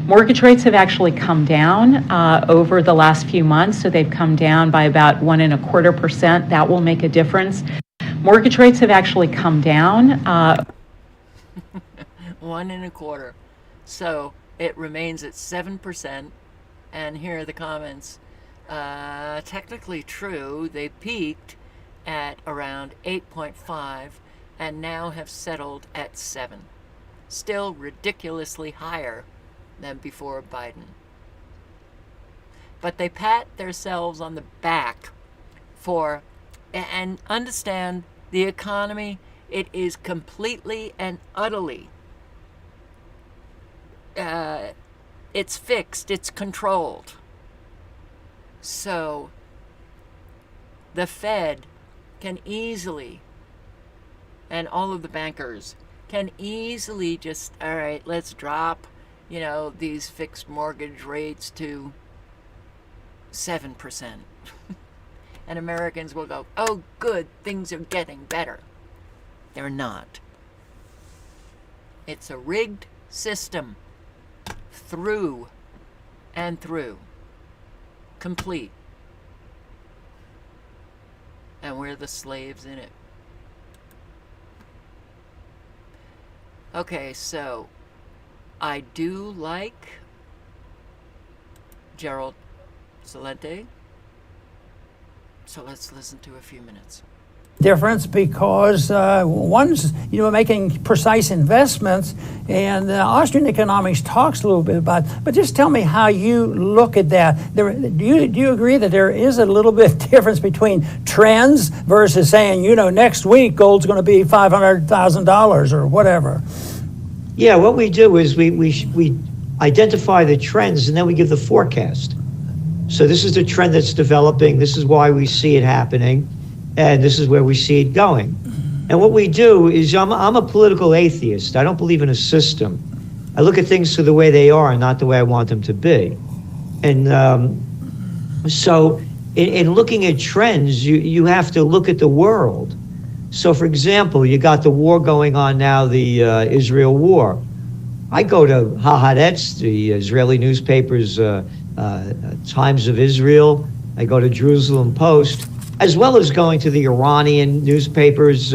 Mortgage rates have actually come down over the last few months, so they've come down by about 1.25%. That will make a difference. Mortgage rates have actually come down. 1.25%. So it remains at 7%. And here are the comments. Technically true, they peaked at around 8.5 and now have settled at 7. Still ridiculously higher than before Biden. But they pat themselves on the back for, and understand the economy, it is completely and utterly, it's fixed, it's controlled. So the Fed can easily, and all of the bankers can easily just, all right, let's drop, these fixed mortgage rates to 7%. And Americans will go, oh, good, things are getting better. They're not. It's a rigged system, through and through, complete. And we're the slaves in it. Okay, so I do like Gerald Celente. So let's listen to a few minutes. Difference because one's making precise investments, and Austrian economics talks a little bit about. But just tell me how you look at that. Do you agree that there is a little bit difference between trends versus saying next week gold's going to be $500,000 or whatever? Yeah, what we do is we identify the trends and then we give the forecast. So this is the trend that's developing. This is why we see it happening. And this is where we see it going. And what we do is, I'm a political atheist. I don't believe in a system. I look at things to the way they are and not the way I want them to be. And so in looking at trends, you have to look at the world. So for example, you got the war going on now, the Israel war. I go to Haaretz, the Israeli newspapers, Times of Israel. I go to Jerusalem Post, as well as going to the Iranian newspapers,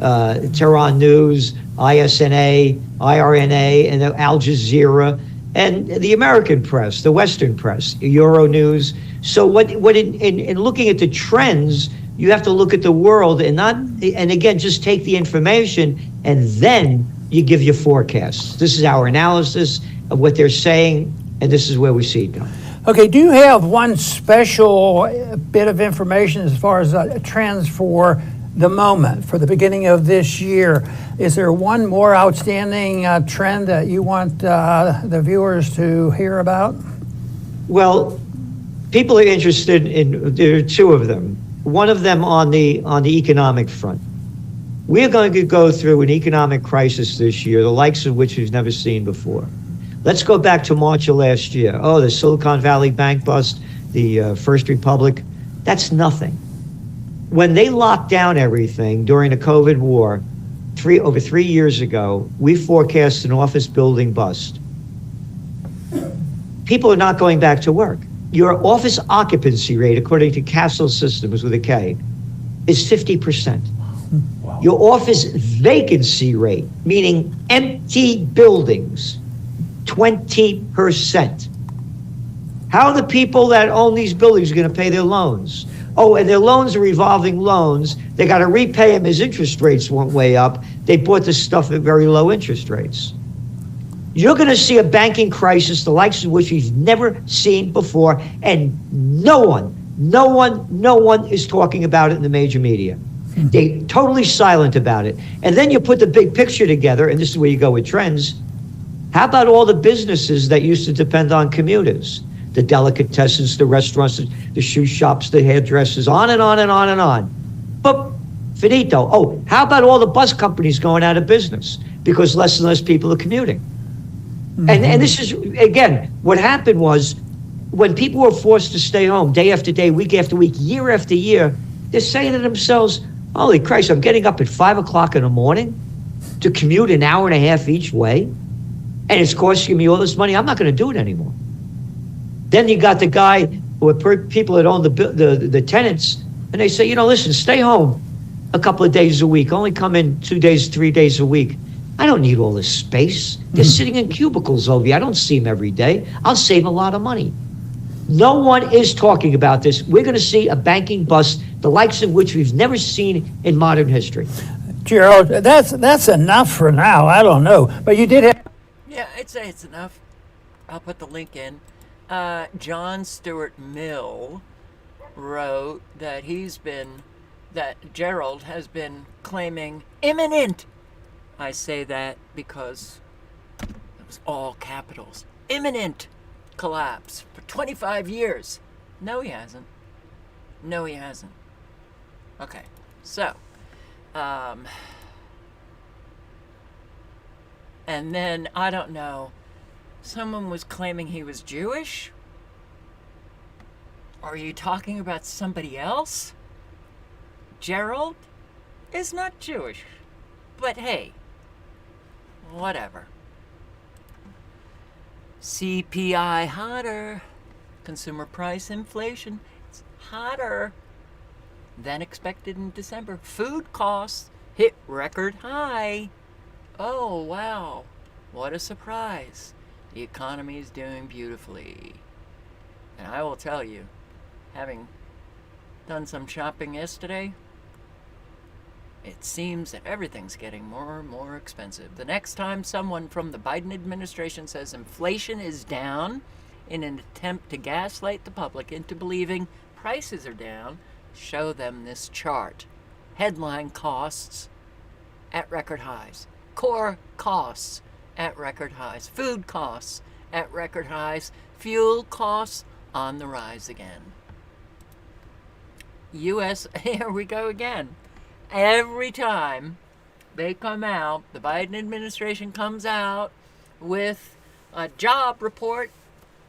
Tehran News, ISNA, IRNA, and Al Jazeera, and the American press, the Western press, Euronews. So in looking at the trends, you have to look at the world and again, just take the information and then you give your forecasts. This is our analysis of what they're saying, and this is where we see it going. Okay, do you have one special bit of information as far as trends for the moment, for the beginning of this year? Is there one more outstanding trend that you want the viewers to hear about? Well, people are interested in, there are two of them. One of them on the economic front. We are going to go through an economic crisis this year, the likes of which we've never seen before. Let's go back to March of last year. Oh, the Silicon Valley Bank bust, the First Republic. That's nothing. When they locked down everything during the COVID war, over 3 years ago, we forecast an office building bust. People are not going back to work. Your office occupancy rate, according to Castle Systems with a K, is 50%. Wow. Your office vacancy rate, meaning empty buildings, 20%. How are the people that own these buildings going to pay their loans? Oh, and their loans are revolving loans. They got to repay them as interest rates went way up. They bought this stuff at very low interest rates. You're going to see a banking crisis, the likes of which we've never seen before, and no one is talking about it in the major media. They're totally silent about it. And then you put the big picture together, and this is where you go with trends. How about all the businesses that used to depend on commuters? The delicatessens, the restaurants, the shoe shops, the hairdressers, on and on and on and on. But finito. Oh, how about all the bus companies going out of business because less and less people are commuting? Mm-hmm. And this is, again, what happened was when people were forced to stay home day after day, week after week, year after year, they're saying to themselves, holy Christ, I'm getting up at 5 o'clock in the morning to commute an hour and a half each way, and it's costing me all this money. I'm not going to do it anymore. Then you got the guy, people that own the tenants, and they say, listen, stay home a couple of days a week. Only come in 2 days, 3 days a week. I don't need all this space. They're sitting in cubicles over here. I don't see them every day. I'll save a lot of money. No one is talking about this. We're going to see a banking bust, the likes of which we've never seen in modern history. Gerald, that's enough for now. I don't know. But you did have... Yeah, I'd say it's enough. I'll put the link in. John Stuart Mill wrote that Gerald has been claiming imminent. I say that because it was all capitals. Imminent collapse for 25 years. No, he hasn't. Okay, so, and then, I don't know, someone was claiming he was Jewish? Are you talking about somebody else? Gerald is not Jewish, but hey, whatever. CPI hotter, consumer price inflation, it's hotter than expected in December. Food costs hit record high. Oh, wow, what a surprise. The economy is doing beautifully. And I will tell you, having done some shopping yesterday, it seems that everything's getting more and more expensive. The next time someone from the Biden administration says inflation is down in an attempt to gaslight the public into believing prices are down, show them this chart. Headline costs at record highs. Core costs at record highs. Food costs at record highs. Fuel costs on the rise again. U.S., here we go again. Every time they come out, the Biden administration comes out with a job report,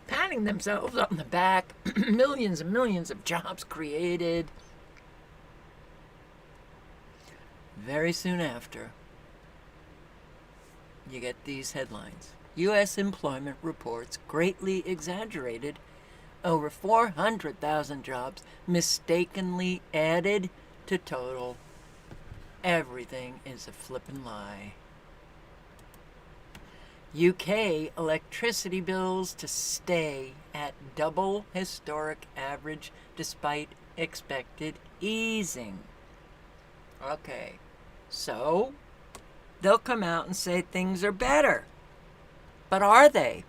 patting themselves on the back, millions and millions of jobs created. Very soon after, you get these headlines. U.S. employment reports greatly exaggerated. Over 400,000 jobs mistakenly added to total everything is a flippin' lie. UK electricity bills to stay at double historic average despite expected easing. Okay, so they'll come out and say things are better. But are they?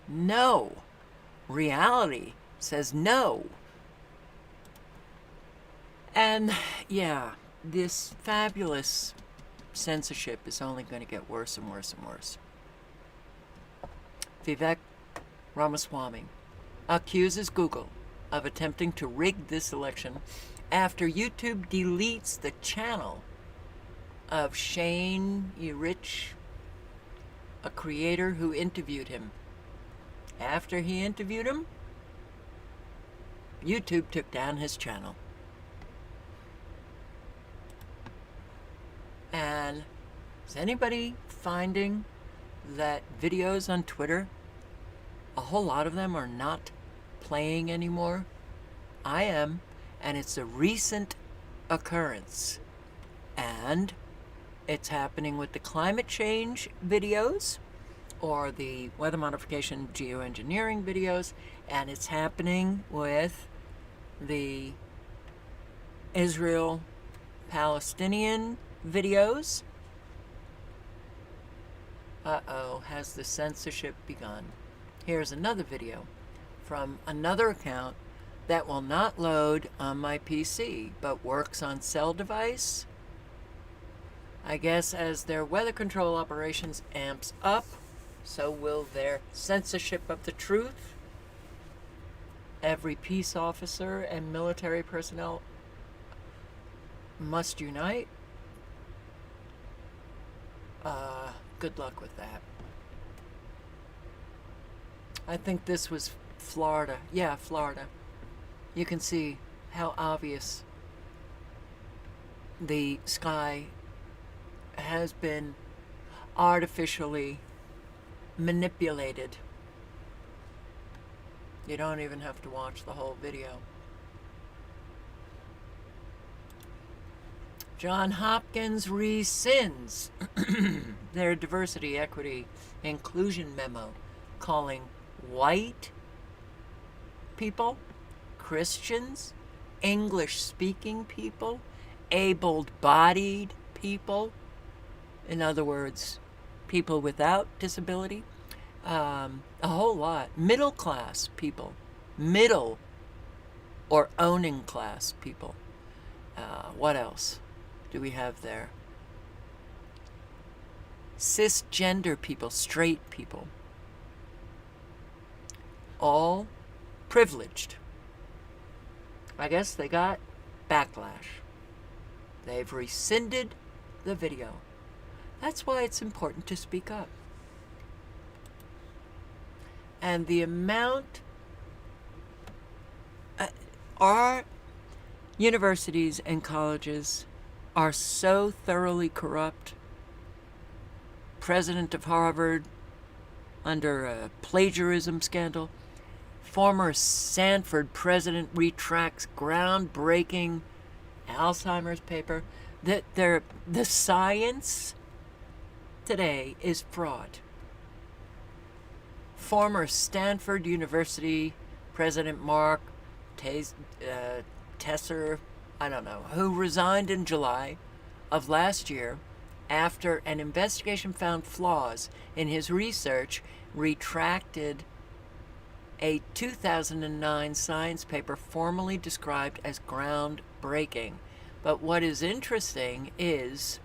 No. Reality says no. And yeah, this fabulous censorship is only going to get worse and worse and worse. Vivek Ramaswamy accuses Google of attempting to rig this election after YouTube deletes the channel of Shane Urich, a creator who interviewed him. After he interviewed him, YouTube took down his channel. And is anybody finding that videos on Twitter, a whole lot of them are not playing anymore? I am, and it's a recent occurrence. And it's happening with the climate change videos or the weather modification geoengineering videos, and it's happening with the Israel-Palestinian videos. Uh-oh, has the censorship begun? Here's another video from another account that will not load on my PC, but works on cell device. I guess as their weather control operations amps up, so will their censorship of the truth. Every peace officer and military personnel must unite. Good luck with that. I think this was Florida. Yeah, Florida. You can see how obvious the sky has been artificially manipulated. You don't even have to watch the whole video. John Hopkins rescinds their diversity, equity, inclusion memo, calling white people, Christians, English-speaking people, able-bodied people, in other words, people without disability, a whole lot, middle-class people, middle or owning class people. What else do we have there? Cisgender people, straight people, all privileged. I guess they got backlash. They've rescinded the video. That's why it's important to speak up. And the amount, our universities and colleges are so thoroughly corrupt. President of Harvard under a plagiarism scandal. Former Stanford president retracts groundbreaking Alzheimer's paper. The science today is fraud. Former Stanford University President Mark Tesser, I don't know, who resigned in July of last year after an investigation found flaws in his research, retracted a 2009 science paper formally described as groundbreaking. But what is interesting is,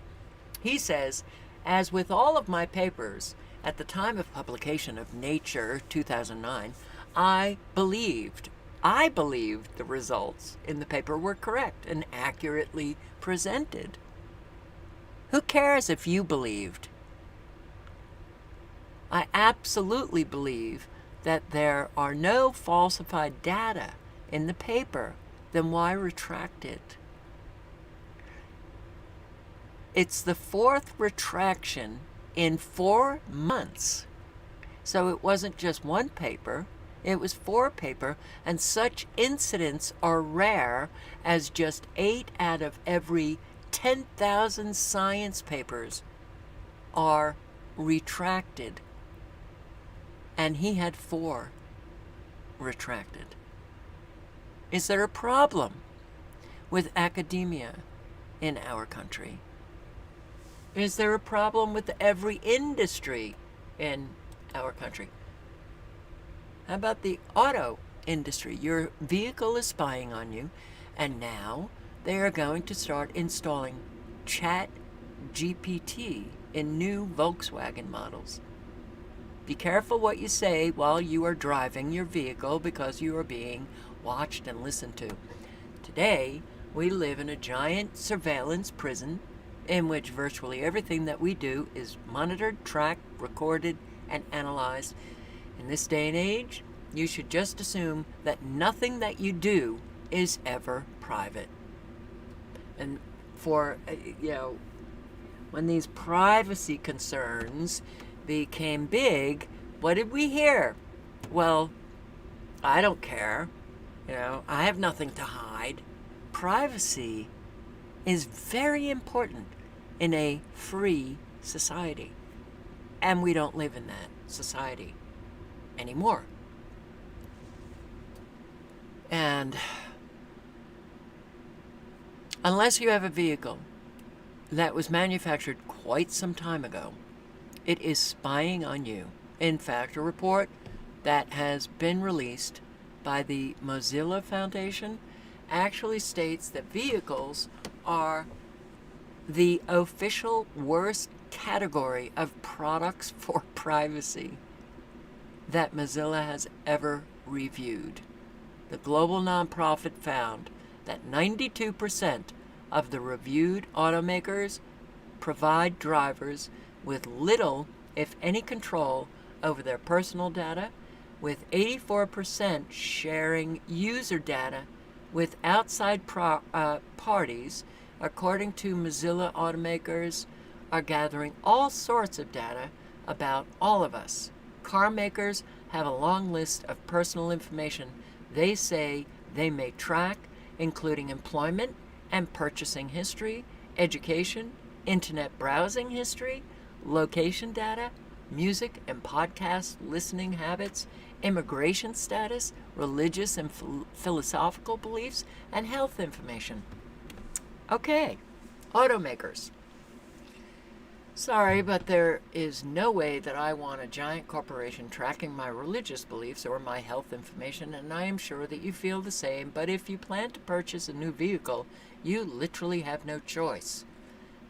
he says, as with all of my papers, at the time of publication of Nature 2009, I believed the results in the paper were correct and accurately presented. Who cares if you believed? I absolutely believe that there are no falsified data in the paper. Then why retract it? It's the fourth retraction in 4 months. So it wasn't just one paper, it was 4 paper, and such incidents are rare as just 8 out of every 10,000 science papers are retracted, and he had 4 retracted. Is there a problem with academia in our country? Is there a problem with every industry in our country? How about the auto industry? Your vehicle is spying on you, and now they are going to start installing Chat GPT in new Volkswagen models. Be careful what you say while you are driving your vehicle, because you are being watched and listened to. Today, we live in a giant surveillance prison in which virtually everything that we do is monitored, tracked, recorded, and analyzed. In this day and age, you should just assume that nothing that you do is ever private. And for, when these privacy concerns became big, what did we hear? Well, I don't care. I have nothing to hide. Privacy is very important in a free society. And we don't live in that society anymore. And unless you have a vehicle that was manufactured quite some time ago, it is spying on you. In fact, a report that has been released by the Mozilla Foundation actually states that vehicles are the official worst category of products for privacy that Mozilla has ever reviewed. The global nonprofit found that 92% of the reviewed automakers provide drivers with little, if any, control over their personal data, with 84% sharing user data with outside parties. According to Mozilla, automakers are gathering all sorts of data about all of us. Car makers have a long list of personal information they say they may track, including employment and purchasing history, education, internet browsing history, location data, music and podcast listening habits, immigration status, religious and philosophical beliefs, and health information. Okay, automakers. Sorry, but there is no way that I want a giant corporation tracking my religious beliefs or my health information, and I am sure that you feel the same, but if you plan to purchase a new vehicle, you literally have no choice.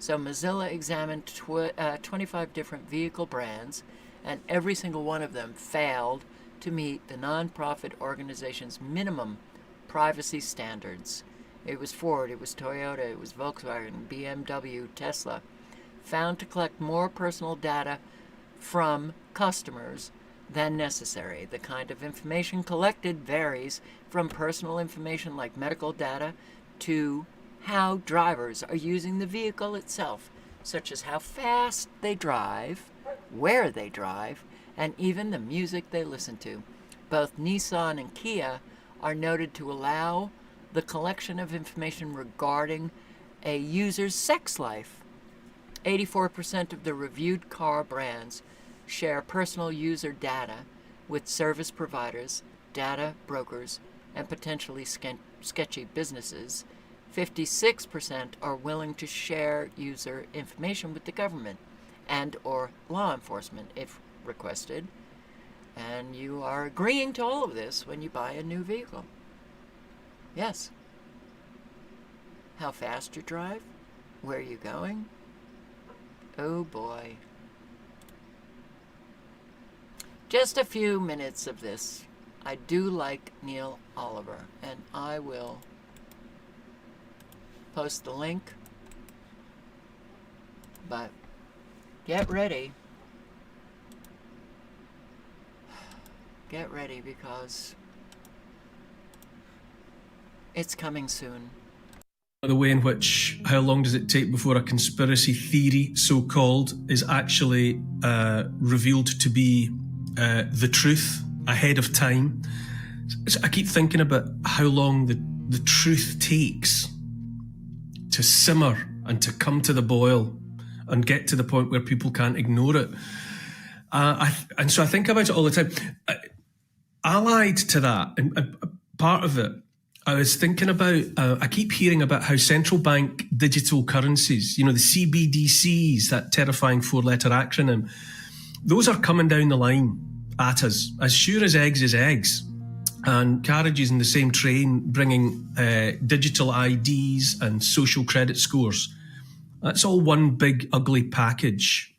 So Mozilla examined 25 different vehicle brands, and every single one of them failed to meet the nonprofit organization's minimum privacy standards. It was Ford, it was Toyota, it was Volkswagen, BMW, Tesla, found to collect more personal data from customers than necessary. The kind of information collected varies from personal information like medical data to how drivers are using the vehicle itself, such as how fast they drive, where they drive, and even the music they listen to. Both Nissan and Kia are noted to allow the collection of information regarding a user's sex life. 84% of the reviewed car brands share personal user data with service providers, data brokers, and potentially sketchy businesses. 56% are willing to share user information with the government and or law enforcement if requested. And you are agreeing to all of this when you buy a new vehicle. Yes. How fast you drive? Where are you going? Oh boy. Just a few minutes of this. I do like Neil Oliver, and I will post the link. But get ready. Get ready, because it's coming soon. The way in which, how long does it take before a conspiracy theory, so-called, is actually revealed to be the truth ahead of time? So I keep thinking about how long the truth takes to simmer and to come to the boil and get to the point where people can't ignore it. And so I think about it all the time. Allied to that, and part of it, I was thinking about, I keep hearing about how central bank digital currencies, the CBDCs, that terrifying 4-letter acronym, those are coming down the line at us, as sure as eggs is eggs. And carriages in the same train bringing digital IDs and social credit scores. That's all one big ugly package.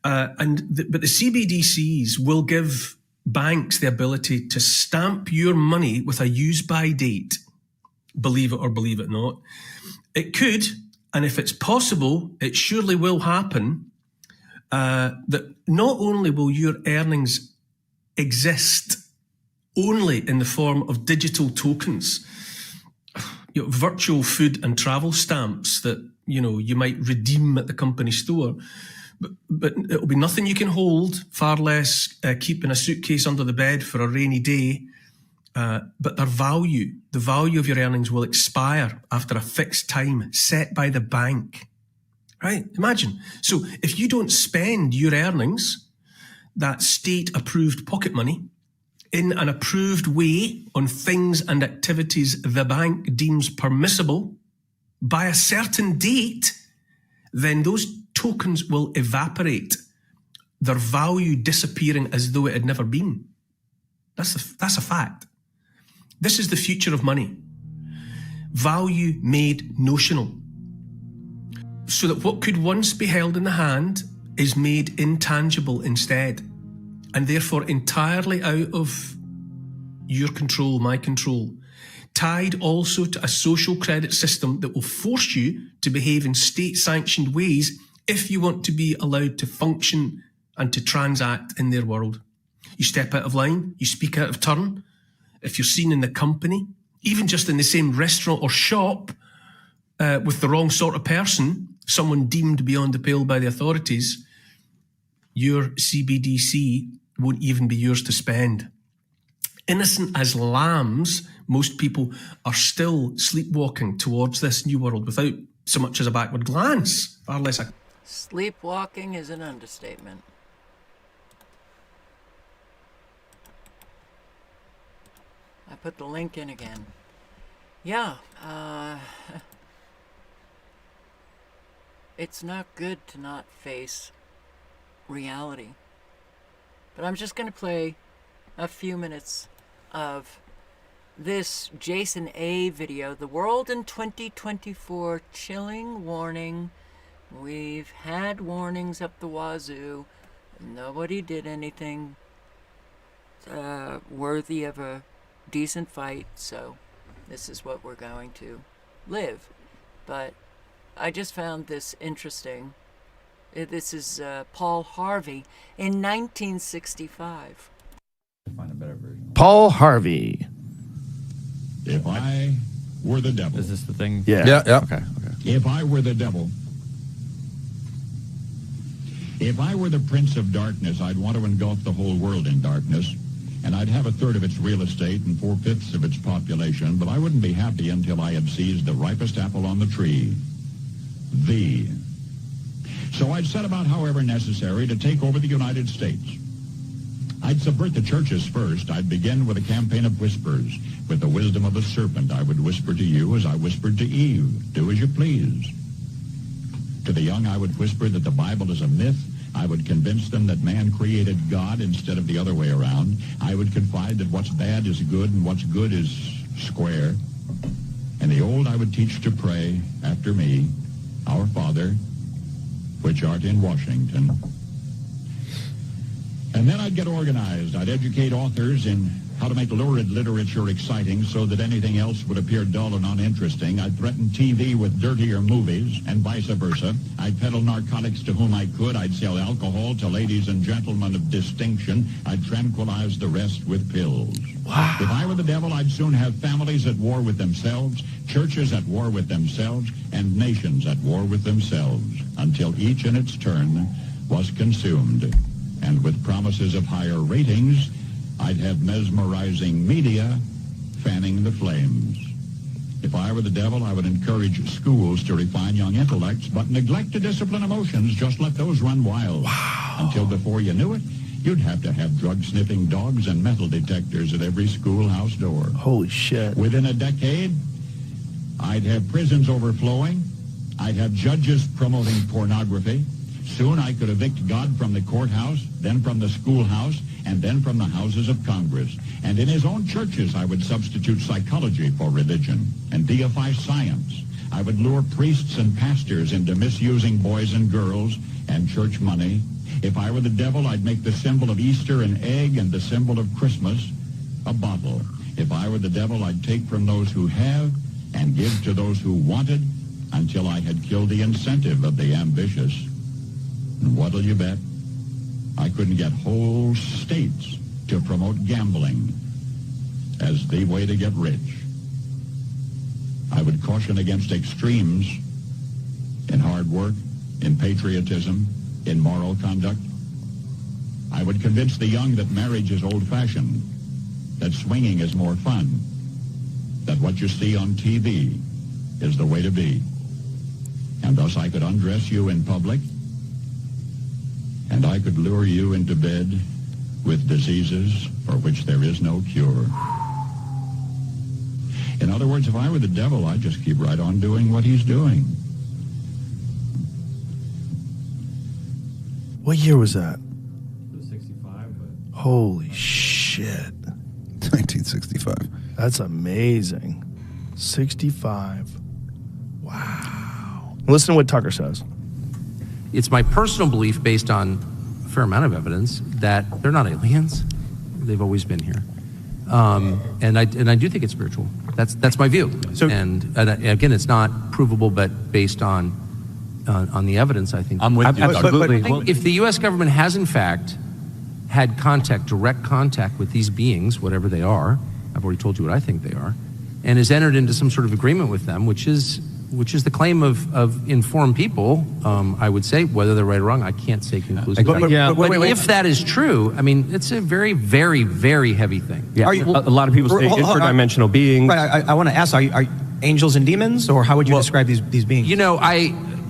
But the CBDCs will give banks the ability to stamp your money with a use-by date, believe it or believe it not. It could, and if it's possible, it surely will happen, that not only will your earnings exist only in the form of digital tokens, virtual food and travel stamps that you might redeem at the company store, but it'll be nothing you can hold, far less keep in a suitcase under the bed for a rainy day. But the value of your earnings will expire after a fixed time set by the bank. Right? Imagine. So if you don't spend your earnings, that state-approved pocket money, in an approved way on things and activities the bank deems permissible by a certain date, then those tokens will evaporate, their value disappearing as though it had never been. That's a fact. This is the future of money. Value made notional. So that what could once be held in the hand is made intangible instead, and therefore entirely out of your control, my control, tied also to a social credit system that will force you to behave in state-sanctioned ways if you want to be allowed to function and to transact in their world. You step out of line, you speak out of turn. If you're seen in the company, even just in the same restaurant or shop with the wrong sort of person, someone deemed beyond the pale by the authorities, your CBDC won't even be yours to spend. Innocent as lambs, most people are still sleepwalking towards this new world without so much as a backward glance, far less a... Sleepwalking is an understatement. I put the link in again. Yeah, it's not good to not face reality. But I'm just going to play a few minutes of this Jason A. video, The World in 2024, chilling warning. We've had warnings up the wazoo. Nobody did anything worthy of a decent fight, so this is what we're going to live. But I just found this interesting. This is Paul Harvey in 1965. Find a better version. Paul Harvey. If I were the devil. Is this the thing? Yeah. Okay. If I were the devil. If I were the prince of darkness, I'd want to engulf the whole world in darkness. And I'd have 1/3 of its real estate and 4/5 of its population, but I wouldn't be happy until I had seized the ripest apple on the tree. So I'd set about, however necessary, to take over the United States. I'd subvert the churches first. I'd begin with a campaign of whispers. With the wisdom of a serpent, I would whisper to you as I whispered to Eve, do as you please. To the young, I would whisper that the Bible is a myth. I would convince them that man created God instead of the other way around. I would confide that what's bad is good and what's good is square. And the old I would teach to pray after me, Our Father, which art in Washington. And then I'd get organized. I'd educate authors in how to make lurid literature exciting so that anything else would appear dull and uninteresting. I'd threaten TV with dirtier movies and vice versa. I'd peddle narcotics to whom I could. I'd sell alcohol to ladies and gentlemen of distinction. I'd tranquilize the rest with pills. Wow. If I were the devil, I'd soon have families at war with themselves, churches at war with themselves, and nations at war with themselves, until each in its turn was consumed. And with promises of higher ratings, I'd have mesmerizing media fanning the flames. If I were the devil, I would encourage schools to refine young intellects, but neglect to discipline emotions. Just let those run wild. Wow. Until before you knew it, you'd have to have drug-sniffing dogs and metal detectors at every schoolhouse door. Holy shit. Within a decade, I'd have prisons overflowing. I'd have judges promoting pornography. Soon I could evict God from the courthouse, then from the schoolhouse, and then from the houses of Congress. And in his own churches, I would substitute psychology for religion and deify science. I would lure priests and pastors into misusing boys and girls and church money. If I were the devil, I'd make the symbol of Easter an egg and the symbol of Christmas a bottle. If I were the devil, I'd take from those who have and give to those who wanted until I had killed the incentive of the ambitious. And what'll you bet? I couldn't get whole states to promote gambling as the way to get rich. I would caution against extremes in hard work, in patriotism, in moral conduct. I would convince the young that marriage is old-fashioned, that swinging is more fun, that what you see on TV is the way to be. And thus I could undress you in public, and I could lure you into bed with diseases for which there is no cure. In other words, if I were the devil, I'd just keep right on doing what he's doing. What year was that? 65. Holy shit. 1965. That's amazing. 65. Wow. Listen to what Tucker says. It's my personal belief, based on a fair amount of evidence, that they're not aliens. They've always been here, and I do think it's spiritual. That's my view. And again, it's not provable, but based on the evidence, I think I'm with you. absolutely. If the U.S. government has in fact had direct contact with these beings, whatever they are, I've already told you what I think they are, and has entered into some sort of agreement with them, which is the claim of informed people, I would say. Whether they're right or wrong, I can't say conclusively. But if that is true, I mean, it's a very, very, very heavy thing. Yeah. A lot of people say interdimensional beings. Right. I want to ask: Are angels and demons, or how would you describe these beings? You know,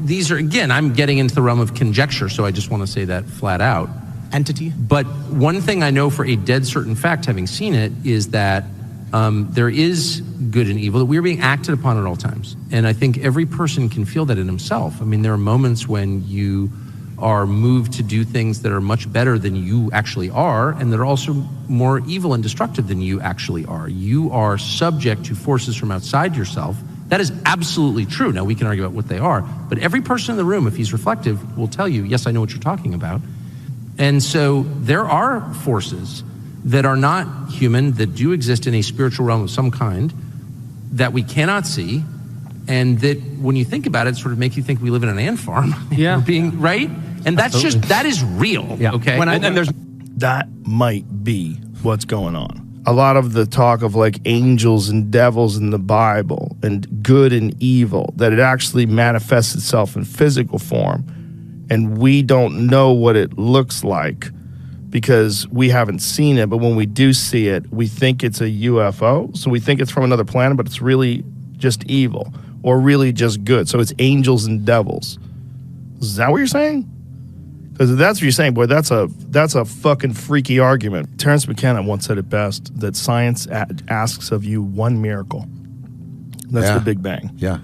these are, again, I'm getting into the realm of conjecture, so I just want to say that flat out. Entity. But one thing I know for a dead certain fact, having seen it, is that there is good and evil, that we are being acted upon at all times. And I think every person can feel that in himself. I mean, there are moments when you are moved to do things that are much better than you actually are, and that are also more evil and destructive than you actually are. You are subject to forces from outside yourself. That is absolutely true. Now, we can argue about what they are, but every person in the room, if he's reflective, will tell you, yes, I know what you're talking about. And so there are forces that are not human, that do exist in a spiritual realm of some kind, that we cannot see, and that when you think about it, sort of make you think we live in an ant farm. Yeah. Being right? And that's Absolutely. that is real. Yeah. Okay. That might be what's going on. A lot of the talk of like angels and devils in the Bible and good and evil, that it actually manifests itself in physical form, and we don't know what it looks like because we haven't seen it. But when we do see it, we think it's a UFO. So we think it's from another planet, but it's really just evil or really just good. So it's angels and devils. Is that what you're saying? Because if that's what you're saying, boy, that's a fucking freaky argument. Terence McKenna once said it best, that science asks of you one miracle. That's the Big Bang. Yeah.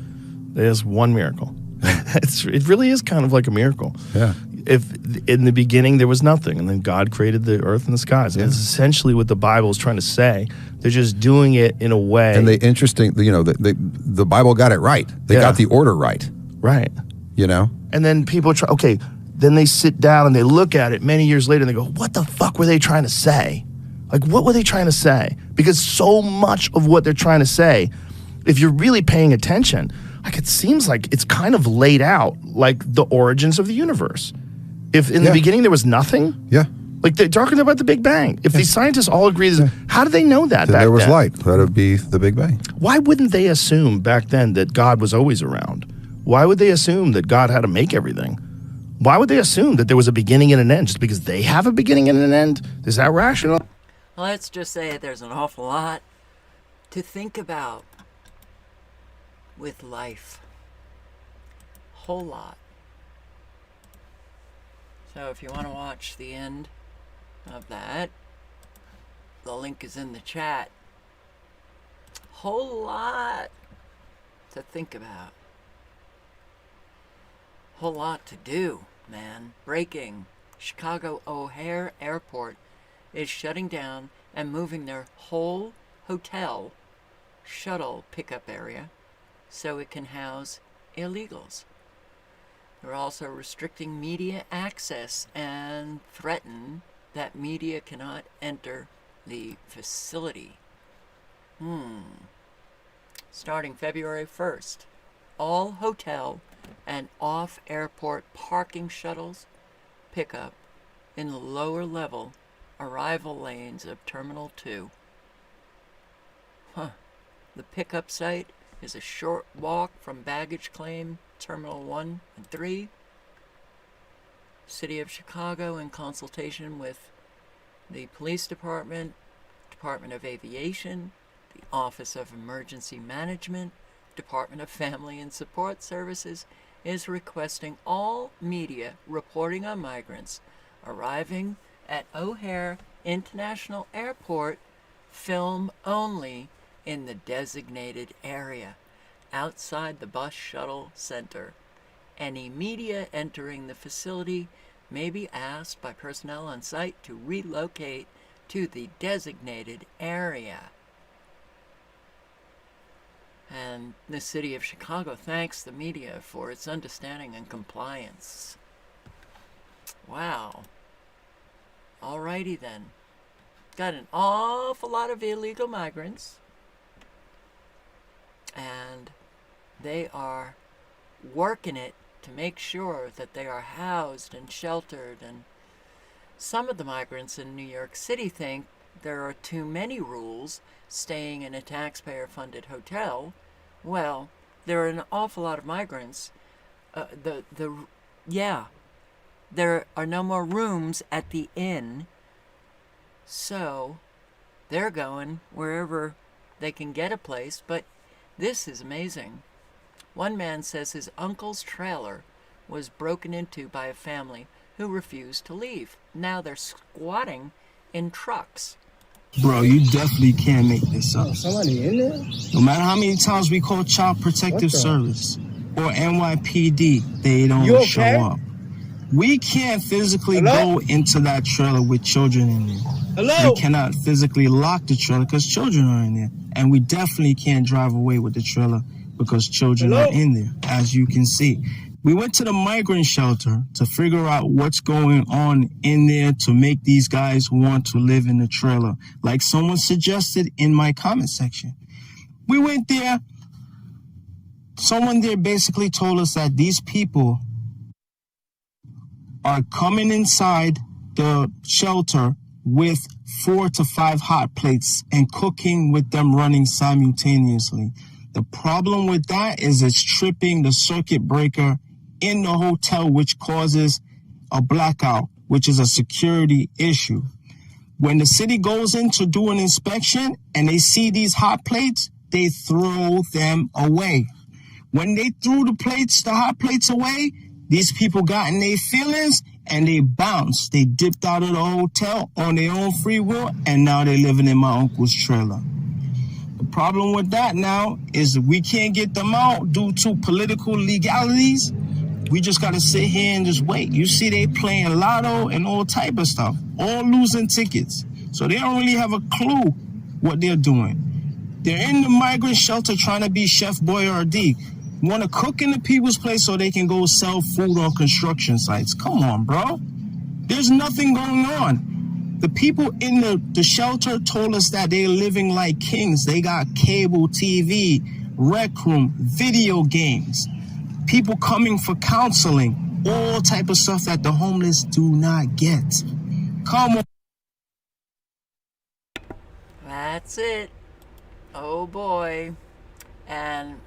There's one miracle. It really is kind of like a miracle. Yeah. If in the beginning there was nothing, and then God created the earth and the skies. And that's essentially what the Bible is trying to say. They're just doing it in a way. And the Bible got it right. They got the order right. Right. You know? And then people try, okay, then they sit down and they look at it many years later and they go, what the fuck were they trying to say? Like, what were they trying to say? Because so much of what they're trying to say, if you're really paying attention, like it seems like it's kind of laid out like the origins of the universe. If in the beginning there was nothing, like they're talking about the Big Bang. If these scientists all agree, how did they know that back there was then? light. That would be the Big Bang. Why wouldn't they assume back then that God was always around? Why would they assume that God had to make everything? Why would they assume that there was a beginning and an end just because they have a beginning and an end? Is that rational? Let's just say there's an awful lot to think about. with life. Whole lot. So if you want to watch the end of that, the link is in the chat. Whole lot to think about. Whole lot to do, man. Breaking. Chicago O'Hare Airport is shutting down and moving their whole hotel shuttle pickup area so it can house illegals. They're also restricting media access and threaten that media cannot enter the facility. Starting February 1st, all hotel and off-airport parking shuttles pick up in the lower level arrival lanes of Terminal 2. The pickup site is a short walk from baggage claim Terminal 1 and 3. City of Chicago, in consultation with the Police Department, Department of Aviation, the Office of Emergency Management, Department of Family and Support Services, is requesting all media reporting on migrants arriving at O'Hare International Airport film only in the designated area outside the bus shuttle center. Any media entering the facility may be asked by personnel on site to relocate to the designated area. And the City of Chicago thanks the media for its understanding and compliance. Wow. Alrighty then. Got an awful lot of illegal migrants. And they are working it to make sure that they are housed and sheltered. And some of the migrants in New York City think there are too many rules staying in a taxpayer-funded hotel. Well, there are an awful lot of migrants. There are no more rooms at the inn, so they're going wherever they can get a place. But this is amazing. One man says his uncle's trailer was broken into by a family who refused to leave. Now they're squatting in trucks. Bro, you definitely can't make this up. Somebody in there? No matter how many times we call Child Protective Service or NYPD, they don't show up. We can't physically go into that trailer with children in there. We cannot physically lock the trailer because children are in there. And we definitely can't drive away with the trailer because children are in there, as you can see. We went to the migrant shelter to figure out what's going on in there to make these guys want to live in the trailer, like someone suggested in my comment section. We went there. Someone there basically told us that these people are coming inside the shelter with 4 to 5 hot plates and cooking with them running simultaneously. The problem with that is it's tripping the circuit breaker in the hotel, which causes a blackout, which is a security issue. When the city goes in to do an inspection and they see these hot plates, they throw them away. When they threw the hot plates away, these people got in their feelings and they bounced. They dipped out of the hotel on their own free will, and now they're living in my uncle's trailer. The problem with that now is we can't get them out due to political legalities. We just got to sit here and just wait. You see they playing lotto and all type of stuff, all losing tickets. So they don't really have a clue what they're doing. They're in the migrant shelter trying to be Chef Boyardee. Want to cook in the people's place so they can go sell food on construction sites. Come on, bro. There's nothing going on. The people in the shelter told us that they're living like kings. They got cable TV, rec room, video games, people coming for counseling, all type of stuff that the homeless do not get. Come on. That's it. Oh boy. And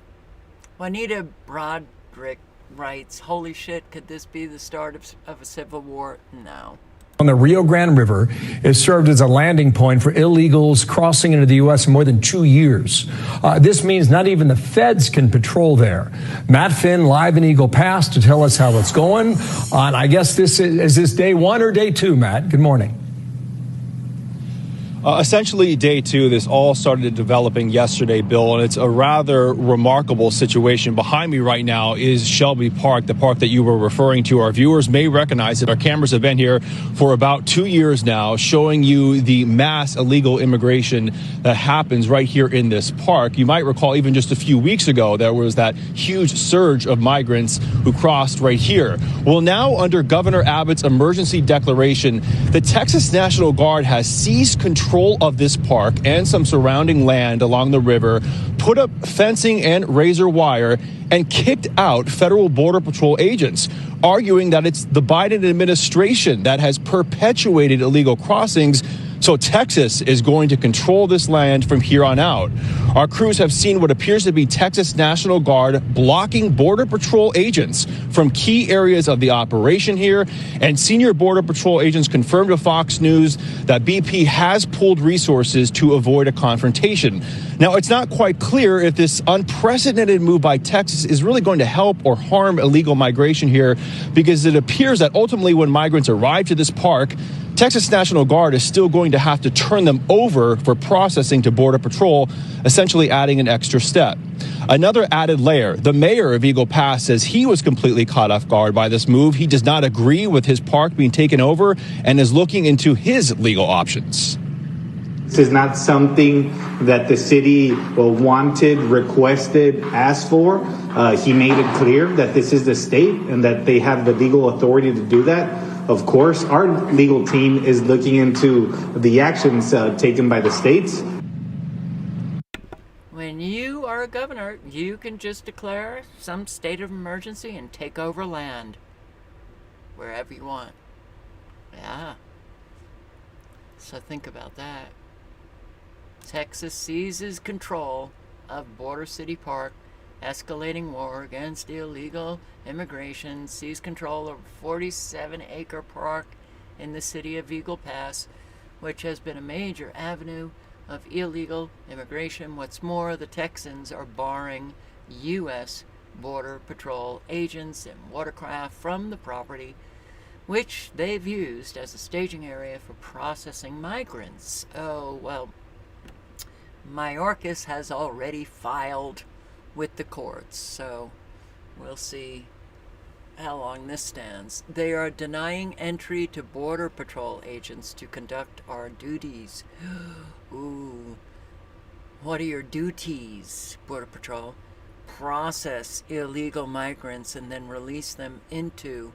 Juanita Broderick writes, holy shit, could this be the start of a civil war? No. on the Rio Grande River has served as a landing point for illegals crossing into the U.S. in more than 2 years. This means not even the feds can patrol there. Matt Finn live in Eagle Pass to tell us how it's going. And I guess this is this day one or day two, Matt? Good morning. Essentially, day two, this all started developing yesterday, Bill, and it's a rather remarkable situation. Behind me right now is Shelby Park, the park that you were referring to. Our viewers may recognize it. Our cameras have been here for about 2 years now, showing you the mass illegal immigration that happens right here in this park. You might recall even just a few weeks ago, there was that huge surge of migrants who crossed right here. Well, now under Governor Abbott's emergency declaration, the Texas National Guard has seized control of this park and some surrounding land along the river, put up fencing and razor wire, and kicked out federal Border Patrol agents, arguing that it's the Biden administration that has perpetuated illegal crossings. So Texas is going to control this land from here on out. Our crews have seen what appears to be Texas National Guard blocking Border Patrol agents from key areas of the operation here. And senior Border Patrol agents confirmed to Fox News that BP has pulled resources to avoid a confrontation. Now, it's not quite clear if this unprecedented move by Texas is really going to help or harm illegal migration here, because it appears that ultimately when migrants arrive to this park, Texas National Guard is still going to have to turn them over for processing to Border Patrol, essentially adding an extra step. Another added layer, the mayor of Eagle Pass says he was completely caught off guard by this move. He does not agree with his park being taken over and is looking into his legal options. This is not something that the city wanted, requested, asked for. He made it clear that this is the state and that they have the legal authority to do that. Of course, our legal team is looking into the actions taken by the states. When you are a governor, you can just declare some state of emergency and take over land wherever you want. Yeah. So think about that. Texas seizes control of Border City Park, escalating war against illegal immigration, seized control of a 47-acre park in the city of Eagle Pass, which has been a major avenue of illegal immigration. What's more, the Texans are barring U.S. Border Patrol agents and watercraft from the property, which they've used as a staging area for processing migrants. Oh, well, Mayorkas has already filed with the courts, so we'll see how long this stands. They are denying entry to Border Patrol agents to conduct our duties. Ooh, what are your duties, Border Patrol? Process illegal migrants and then release them into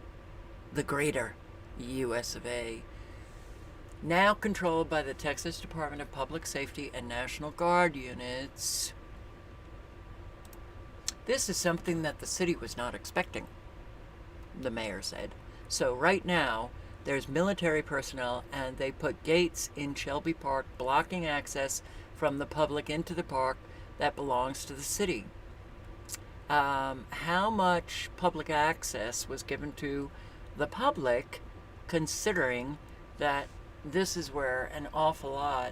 the greater U.S. of A. Now controlled by the Texas Department of Public Safety and National Guard units. This is something that the city was not expecting, the mayor said. So right now, there's military personnel, and they put gates in Shelby Park blocking access from the public into the park that belongs to the city. How much public access was given to the public, considering that this is where an awful lot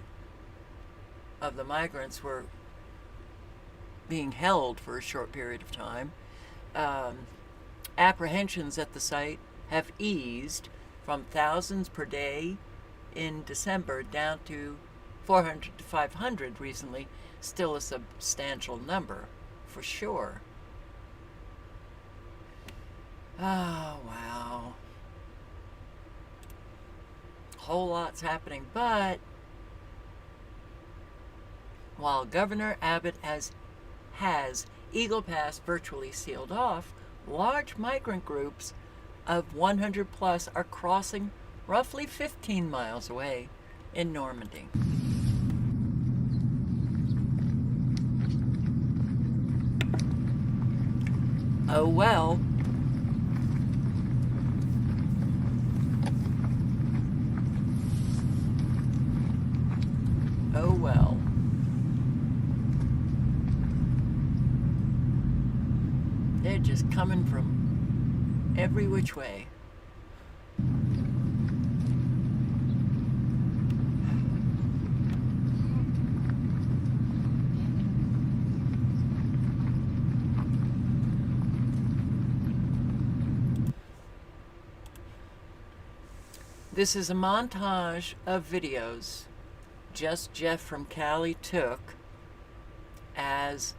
of the migrants were being held for a short period of time? Apprehensions at the site have eased from thousands per day in December down to 400 to 500 recently. Still a substantial number, for sure. Oh, wow. Whole lot's happening, but while Governor Abbott has Eagle Pass virtually sealed off, large migrant groups of 100 plus are crossing roughly 15 miles away in Normandy. Oh well. Oh well. They're just coming from every which way. This is a montage of videos Just Jeff from Cali took as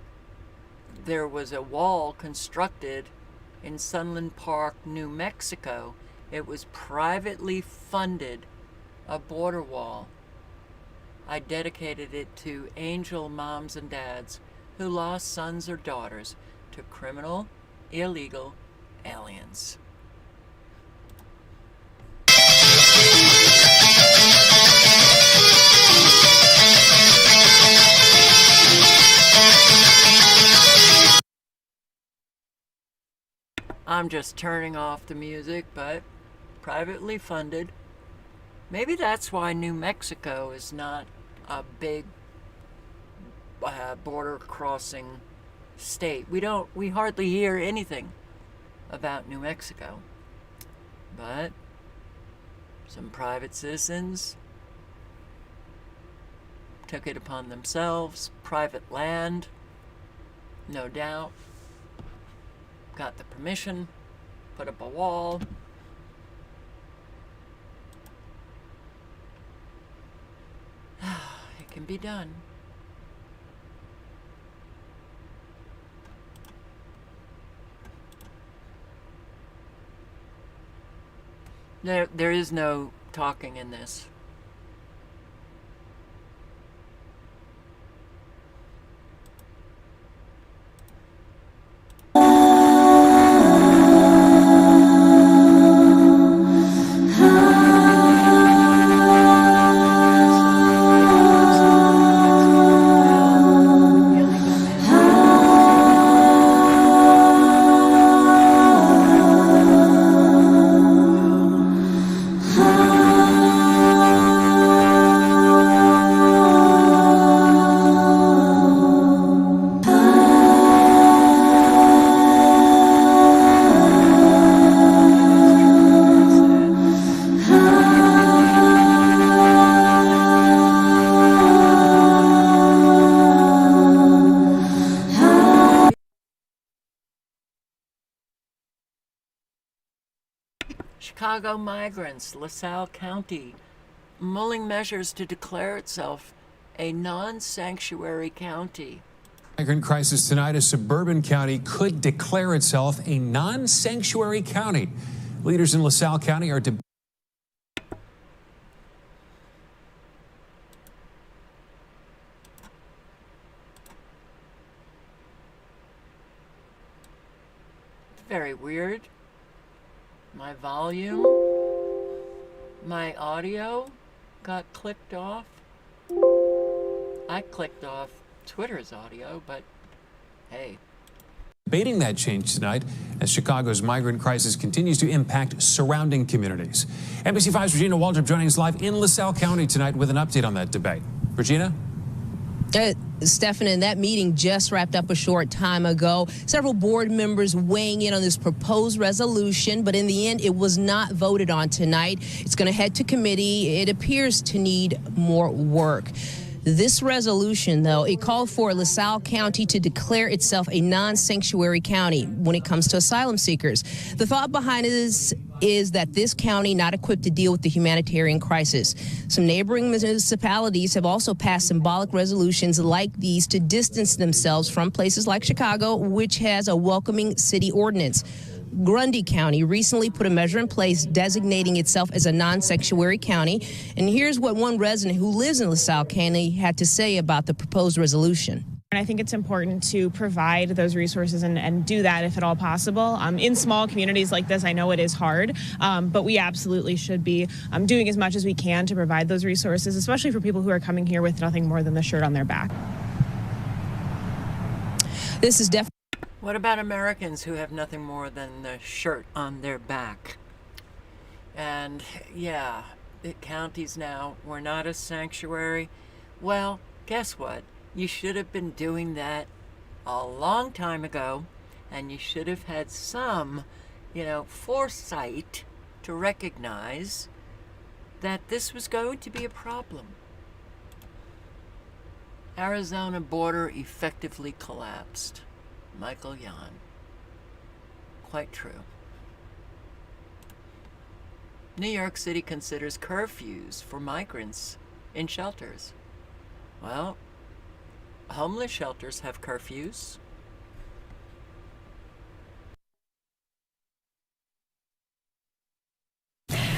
there was a wall constructed in Sunland Park, New Mexico. It was privately funded, a border wall. I dedicated it to angel moms and dads who lost sons or daughters to criminal, illegal aliens. I'm just turning off the music, but privately funded. Maybe that's why New Mexico is not a big border crossing state. We hardly hear anything about New Mexico. But some private citizens took it upon themselves, private land, no doubt. Got the permission, put up a wall. It can be done. There is no talking in this. Chicago migrants, LaSalle County, mulling measures to declare itself a non-sanctuary county. Migrant crisis tonight. A suburban county could declare itself a non-sanctuary county. Leaders in LaSalle County are debating. Very weird. My volume, my audio got clicked off. I clicked off Twitter's audio, but hey. Debating that change tonight as Chicago's migrant crisis continues to impact surrounding communities. NBC5's Regina Waldrop joining us live in LaSalle County tonight with an update on that debate. Regina? Stefan, that meeting just wrapped up a short time ago. Several board members weighing in on this proposed resolution, but in the end, it was not voted on tonight. It's going to head to committee. It appears to need more work. This resolution, though, it called for LaSalle County to declare itself a non-sanctuary county when it comes to asylum seekers. The thought behind it is that this county not equipped to deal with the humanitarian crisis. Some neighboring municipalities have also passed symbolic resolutions like these to distance themselves from places like Chicago, which has a welcoming city ordinance. Grundy County recently put a measure in place designating itself as a non-sanctuary county. And here's what one resident who lives in LaSalle County had to say about the proposed resolution. And I think it's important to provide those resources and do that if at all possible. In small communities like this, I know it is hard, but we absolutely should be doing as much as we can to provide those resources, especially for people who are coming here with nothing more than the shirt on their back. This is definitely. What about Americans who have nothing more than the shirt on their back? And yeah, the counties now, we're not a sanctuary. Well, guess what? You should have been doing that a long time ago, and you should have had some, foresight to recognize that this was going to be a problem. Arizona border effectively collapsed. Michael Yon. Quite true. New York City considers curfews for migrants in shelters. Well, homeless shelters have curfews.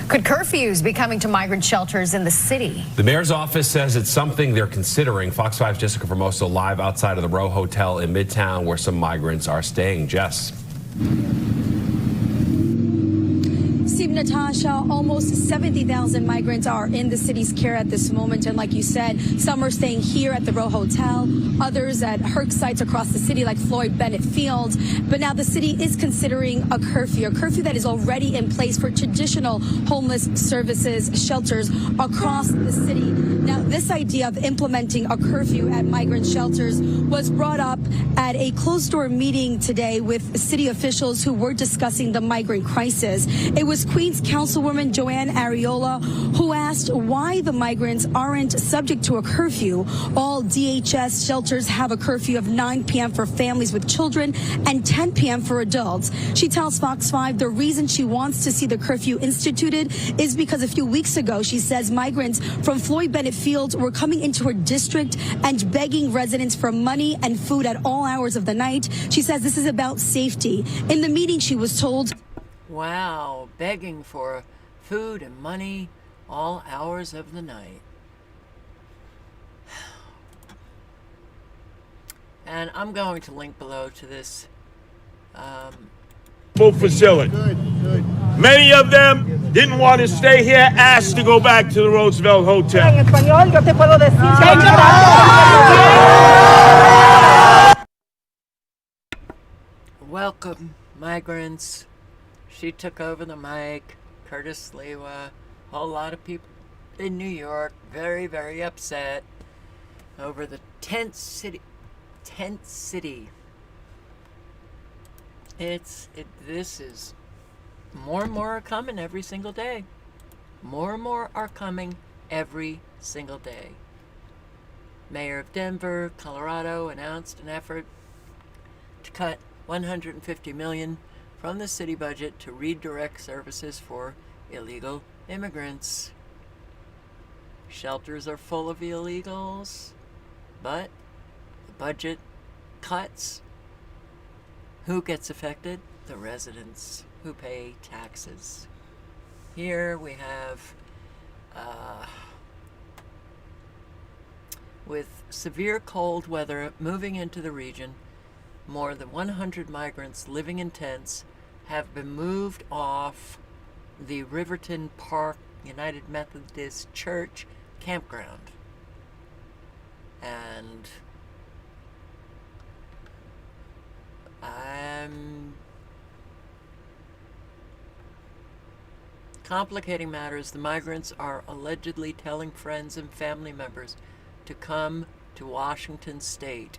Could curfews be coming to migrant shelters in the city? The mayor's office says it's something they're considering. Fox 5's Jessica Formoso live outside of the Row Hotel in Midtown where some migrants are staying. Jess. Steve, Natasha, almost 70,000 migrants are in the city's care at this moment. And like you said, some are staying here at the Row Hotel, others at HERC sites across the city like Floyd Bennett Field. But now the city is considering a curfew that is already in place for traditional homeless services shelters across the city. Now, this idea of implementing a curfew at migrant shelters was brought up at a closed-door meeting today with city officials who were discussing the migrant crisis. It was Queens Councilwoman Joanne Ariola who asked why the migrants aren't subject to a curfew. All DHS shelters have a curfew of 9 p.m. for families with children and 10 p.m. for adults. She tells Fox 5 the reason she wants to see the curfew instituted is because a few weeks ago, she says, migrants from Floyd Bennett Field were coming into her district and begging residents for money and food at all hours of the night. She says this is about safety. In the meeting, she was told, Wow, begging for food and money all hours of the night. And I'm going to link below to this. Facility. Many of them didn't want to stay here, asked to go back to the Roosevelt Hotel. Welcome, migrants. She took over the mic. Curtis Sliwa, a whole lot of people in New York, very, very upset over the tent city. This is more and more are coming every single day. More and more are coming every single day. Mayor of Denver, Colorado, announced an effort to cut $150 million from the city budget to redirect services for illegal immigrants. Shelters are full of illegals, but the budget cuts. Who gets affected? The residents who pay taxes. Here we have, with severe cold weather moving into the region, more than 100 migrants living in tents have been moved off the Riverton Park United Methodist Church campground. And complicating matters, the migrants are allegedly telling friends and family members to come to Washington State.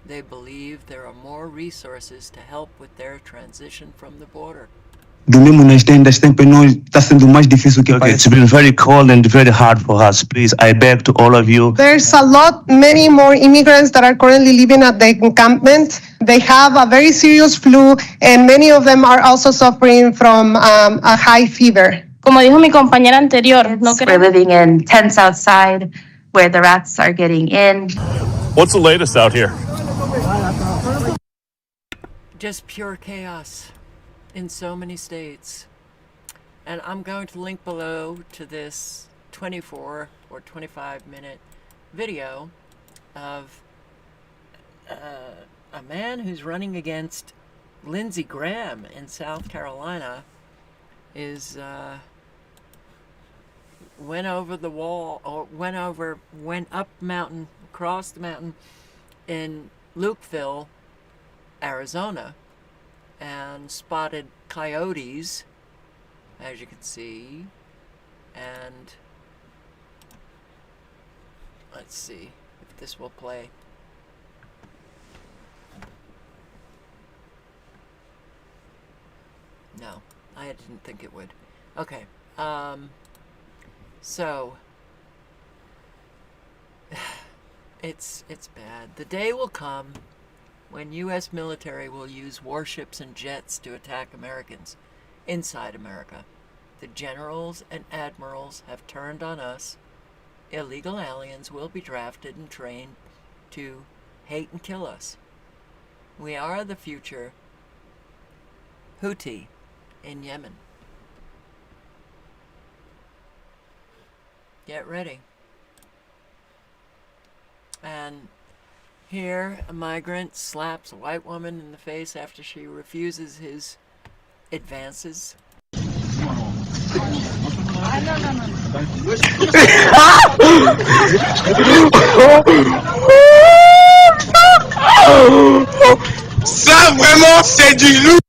They believe there are more resources to help with their transition from the border. It's been very cold and very hard for us. Please, I beg to all of you. There's many more immigrants that are currently living at the encampment. They have a very serious flu, and many of them are also suffering from a high fever. Como dijo mi compañera anterior, we're living in tents outside where the rats are getting in. What's the latest out here? Just pure chaos in so many states. And I'm going to link below to this 24 or 25 minute video of a man who's running against Lindsey Graham in South Carolina is went over the wall, or went up mountain, across the mountain in Lukeville, Arizona, and spotted coyotes, as you can see. And let's see if this will play. No, I didn't think it would. Okay, so it's bad. The day will come when U.S. military will use warships and jets to attack Americans inside America. the generals and admirals have turned on us, illegal aliens will be drafted and trained to hate and kill us. We are the future Houthi in Yemen. Get ready. And here, a migrant slaps a white woman in the face after she refuses his advances. Ça vraiment c'est du loup.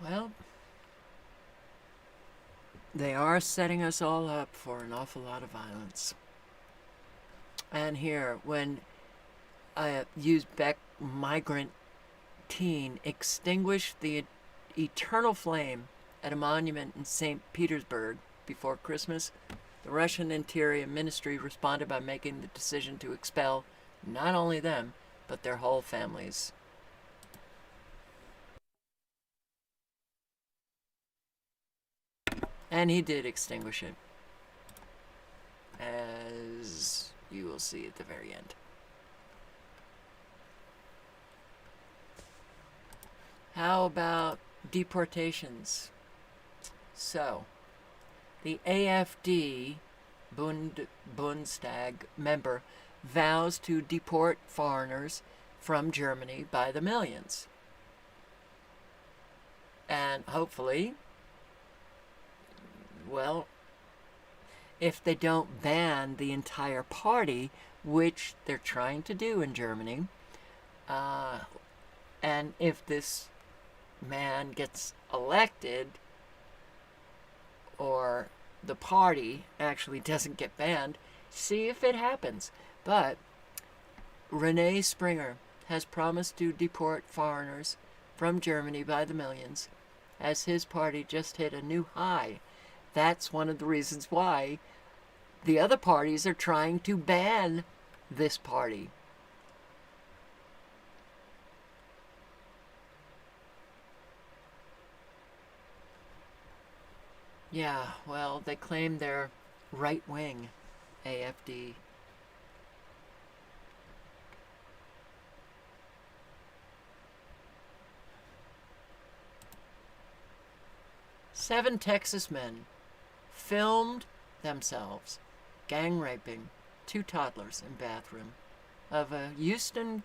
Well, they are setting us all up for an awful lot of violence. And here, when I used Beck, migrant teen extinguished the eternal flame at a monument in St. Petersburg before Christmas, the Russian Interior Ministry responded by making the decision to expel not only them, but their whole families. And he did extinguish it, as you will see at the very end. How about deportations? So, the AfD Bundestag member vows to deport foreigners from Germany by the millions. And hopefully, well, if they don't ban the entire party, which they're trying to do in Germany, and if this man gets elected, or the party actually doesn't get banned, see if it happens. But Renee Springer has promised to deport foreigners from Germany by the millions, as his party just hit a new high. That's one of the reasons why the other parties are trying to ban this party. Yeah, well, they claim they're right-wing, AfD. Seven Texas men filmed themselves gang raping 2 toddlers in bathroom of a Houston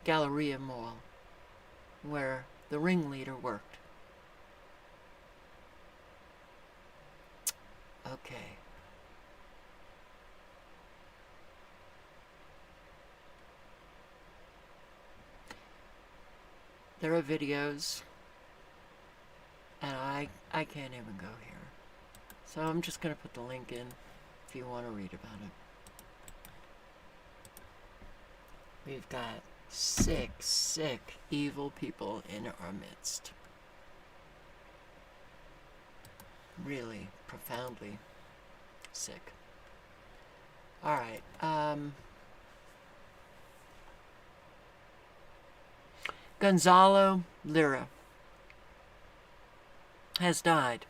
Galleria Mall, where the ringleader worked. Okay. There are videos, and I can't even go here. So I'm just going to put the link in if you want to read about it. We've got sick, evil people in our midst. Really profoundly sick. Alright, Gonzalo Lira has died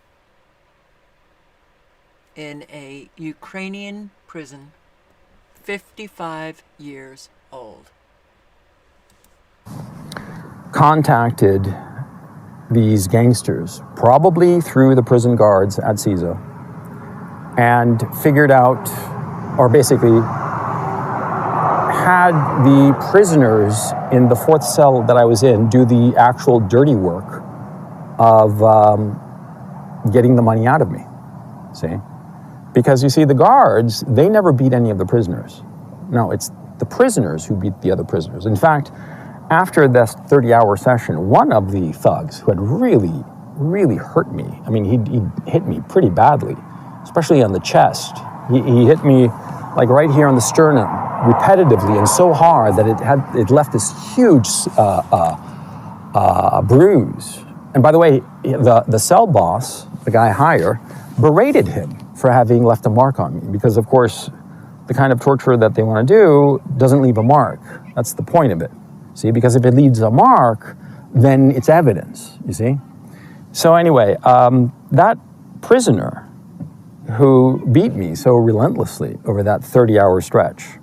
in a Ukrainian prison, 55 years old. Contacted these gangsters, probably through the prison guards at CISA, and figured out, or basically had the prisoners in the 4th cell that I was in do the actual dirty work of getting the money out of me, see? Because you see, the guards, they never beat any of the prisoners. No, it's the prisoners who beat the other prisoners. In fact, after this 30-hour session, one of the thugs who had really hurt me, I mean, he hit me pretty badly, especially on the chest. He hit me like right here on the sternum, repetitively and so hard that it left this huge bruise. And by the way, the cell boss, the guy higher, berated him for having left a mark on me because, of course, the kind of torture that they want to do doesn't leave a mark. That's the point of it. See, because if it leaves a mark, then it's evidence, you see? So anyway, that prisoner who beat me so relentlessly over that 30-hour stretch,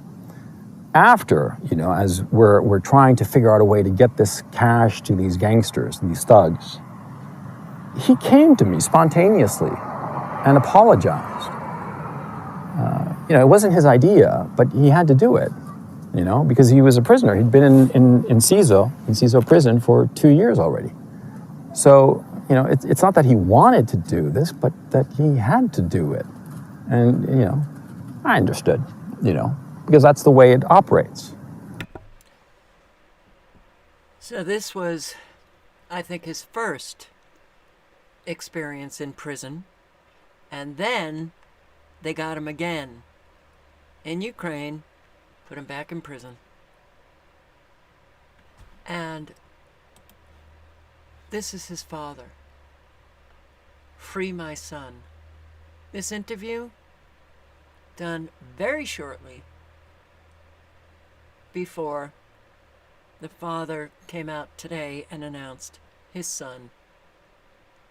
after, as we're trying to figure out a way to get this cash to these gangsters, these thugs, he came to me spontaneously and apologized. It wasn't his idea, but he had to do it, because he was a prisoner. He'd been in CISO prison for 2 years already. So, it's not that he wanted to do this, but that he had to do it. And, I understood, because that's the way it operates. So this was, I think, his first experience in prison. And then they got him again in Ukraine, put him back in prison. And this is his father. Free my son. This interview done very shortly before the father came out today and announced his son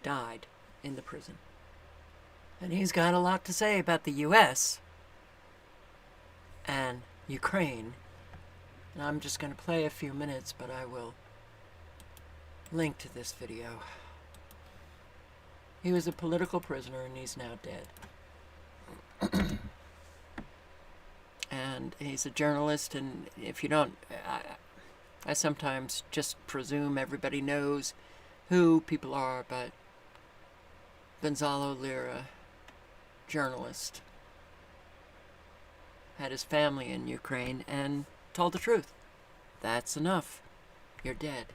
died in the prison. And he's got a lot to say about the U.S. and Ukraine. And I'm just going to play a few minutes, but I will link to this video. He was a political prisoner and he's now dead. And he's a journalist, and if you don't, I sometimes just presume everybody knows who people are, but Gonzalo Lira, journalist, had his family in Ukraine and told the truth. That's enough. You're dead.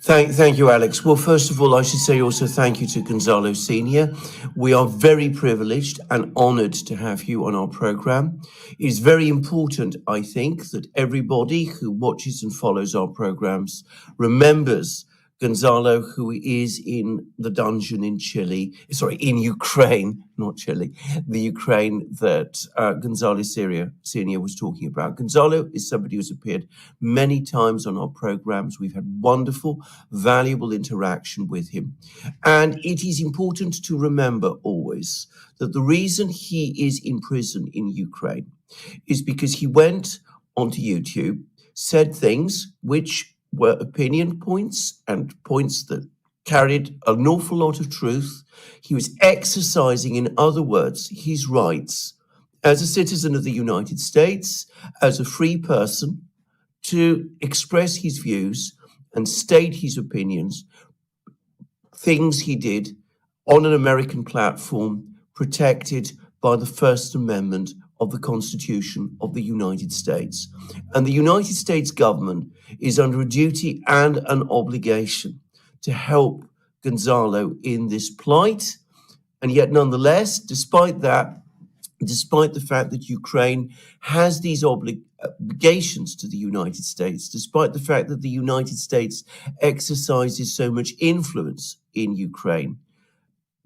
Thank you, Alex. Well, first of all, I should say also thank you to Gonzalo Senior. We are very privileged and honored to have you on our program. It is very important, I think, that everybody who watches and follows our programs remembers Gonzalo, who is in the dungeon in in Ukraine, not Chile, the Ukraine that Gonzalo Senior was talking about. Gonzalo is somebody who's appeared many times on our programs. We've had wonderful, valuable interaction with him. And it is important to remember always that the reason he is in prison in Ukraine is because he went onto YouTube, said things which were opinion points and points that carried an awful lot of truth. He was exercising, in other words, his rights as a citizen of the United States, as a free person, to express his views and state his opinions, things he did on an American platform protected by the First Amendment of the Constitution of the United States. And the United States government is under a duty and an obligation to help Gonzalo in this plight. And yet, nonetheless, despite the fact that Ukraine has these obligations to the United States, despite the fact that the United States exercises so much influence in Ukraine,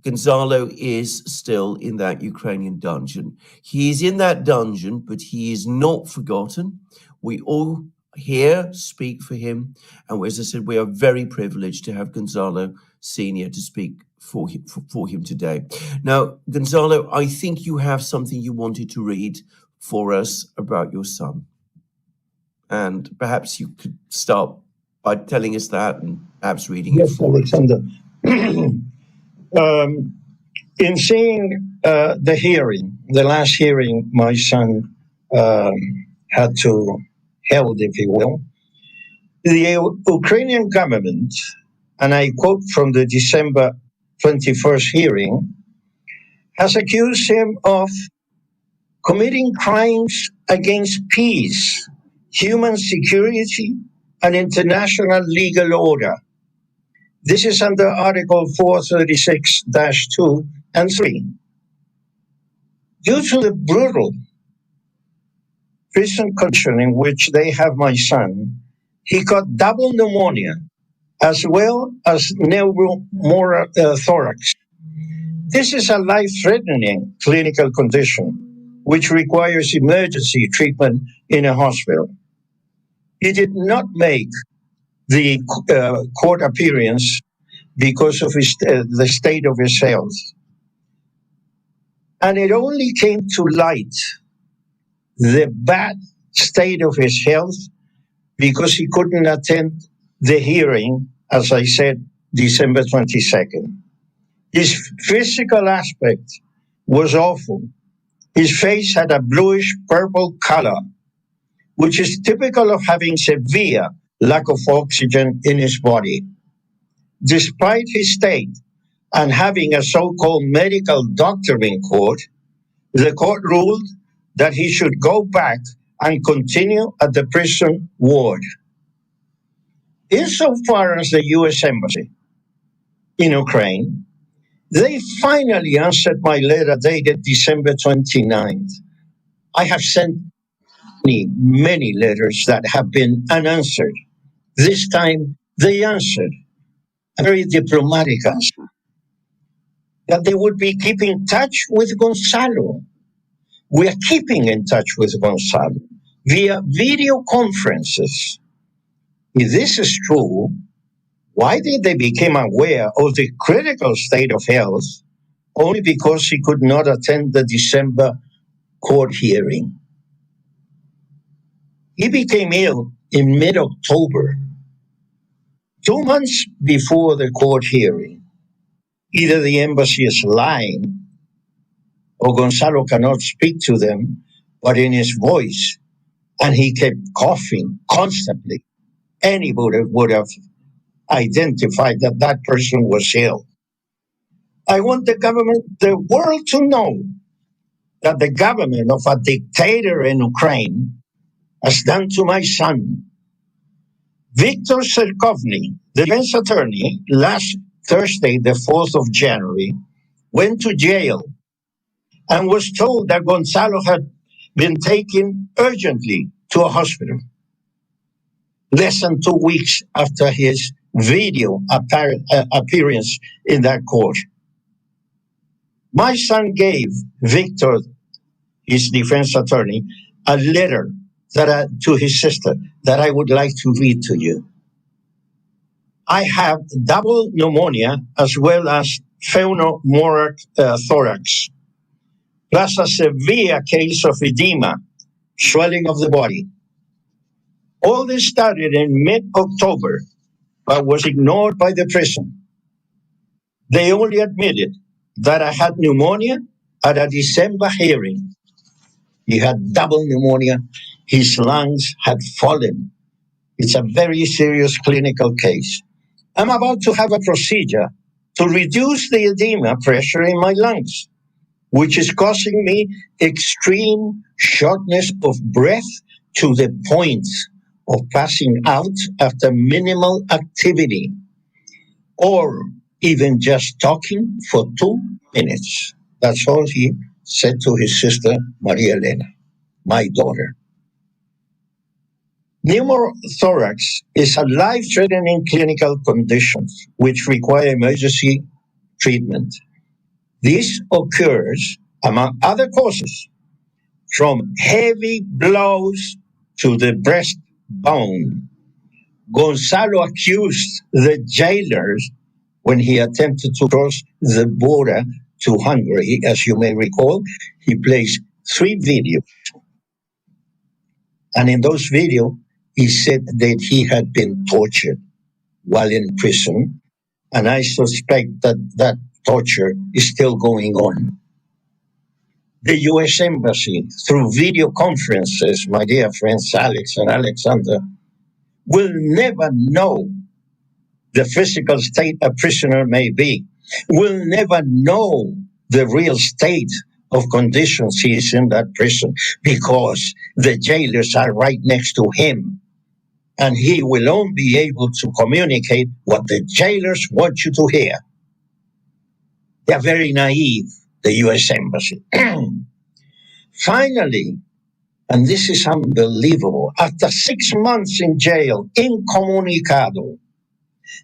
Gonzalo is still in that Ukrainian dungeon. He is in that dungeon, but he is not forgotten. We all here speak for him. And as I said, we are very privileged to have Gonzalo Senior to speak for him today. Now, Gonzalo, I think you have something you wanted to read for us about your son. And perhaps you could start by telling us that and perhaps reading it for us. Alexander. In seeing the last hearing my son had to hold, if you will, the Ukrainian government, and I quote from the December 21st hearing, has accused him of committing crimes against peace, human security, and international legal order. This is under Article 436-2 and 3. Due to the brutal prison condition in which they have my son, he got double pneumonia as well as pneumothorax. This is a life-threatening clinical condition which requires emergency treatment in a hospital. He did not make the court appearance because of the state of his health. And it only came to light, the bad state of his health, because he couldn't attend the hearing, as I said, December 22nd. His physical aspect was awful. His face had a bluish purple color, which is typical of having severe lack of oxygen in his body. Despite his state and having a so-called medical doctor in court, the court ruled that he should go back and continue at the prison ward. Insofar as the U.S. Embassy in Ukraine, they finally answered my letter dated December 29th. I have sent many letters that have been unanswered. This time they answered, a very diplomatic answer, that they would be keeping in touch with Gonzalo. We are keeping in touch with Gonzalo via video conferences. If this is true, why did they become aware of the critical state of health only because he could not attend the December court hearing? He became ill in mid-October, 2 months before the court hearing. Either the embassy is lying or Gonzalo cannot speak to them, but in his voice, and he kept coughing constantly. Anybody would have identified that that person was ill. I want the world to know that the government of a dictator in Ukraine has done to my son. Viktor Serkovny, the defense attorney, last Thursday, the 4th of January, went to jail and was told that Gonzalo had been taken urgently to a hospital. Less than 2 weeks after his video appearance in that court. My son gave Victor, his defense attorney, a letter to his sister that I would like to read to you. I have double pneumonia as well as pneumothorax, plus a severe case of edema, swelling of the body. All this started in mid-October, but was ignored by the prison. They only admitted that I had pneumonia at a December hearing. He had double pneumonia. His lungs had fallen. It's a very serious clinical case. I'm about to have a procedure to reduce the edema pressure in my lungs, which is causing me extreme shortness of breath to the point of passing out after minimal activity, or even just talking for 2 minutes. That's all he said to his sister, Maria Elena, my daughter. Pneumothorax is a life-threatening clinical condition which require emergency treatment. This occurs, among other causes, from heavy blows to the breastbone. Gonzalo accused the jailers when he attempted to cross the border to Hungary. As you may recall, he placed 3 videos. And in those videos, he said that he had been tortured while in prison. And I suspect that that torture is still going on. The U.S. Embassy, through video conferences, my dear friends Alex and Alexander, will never know the physical state a prisoner may be, will never know the real state of conditions he is in that prison, because the jailers are right next to him. And he will only be able to communicate what the jailers want you to hear. They're very naive, the U.S. Embassy. Finally, and this is unbelievable, after 6 months in jail, incommunicado,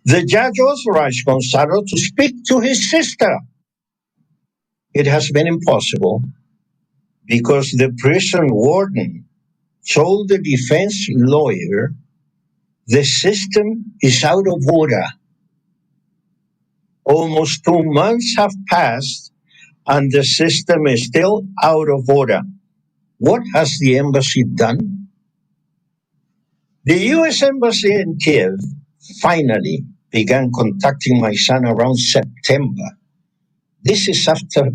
The judge authorized Gonzalo to speak to his sister. It has been impossible because the prison warden told the defense lawyer the system is out of order. Almost 2 months have passed and the system is still out of order. What has the embassy done? The U.S. Embassy in Kiev finally began contacting my son around September. This is after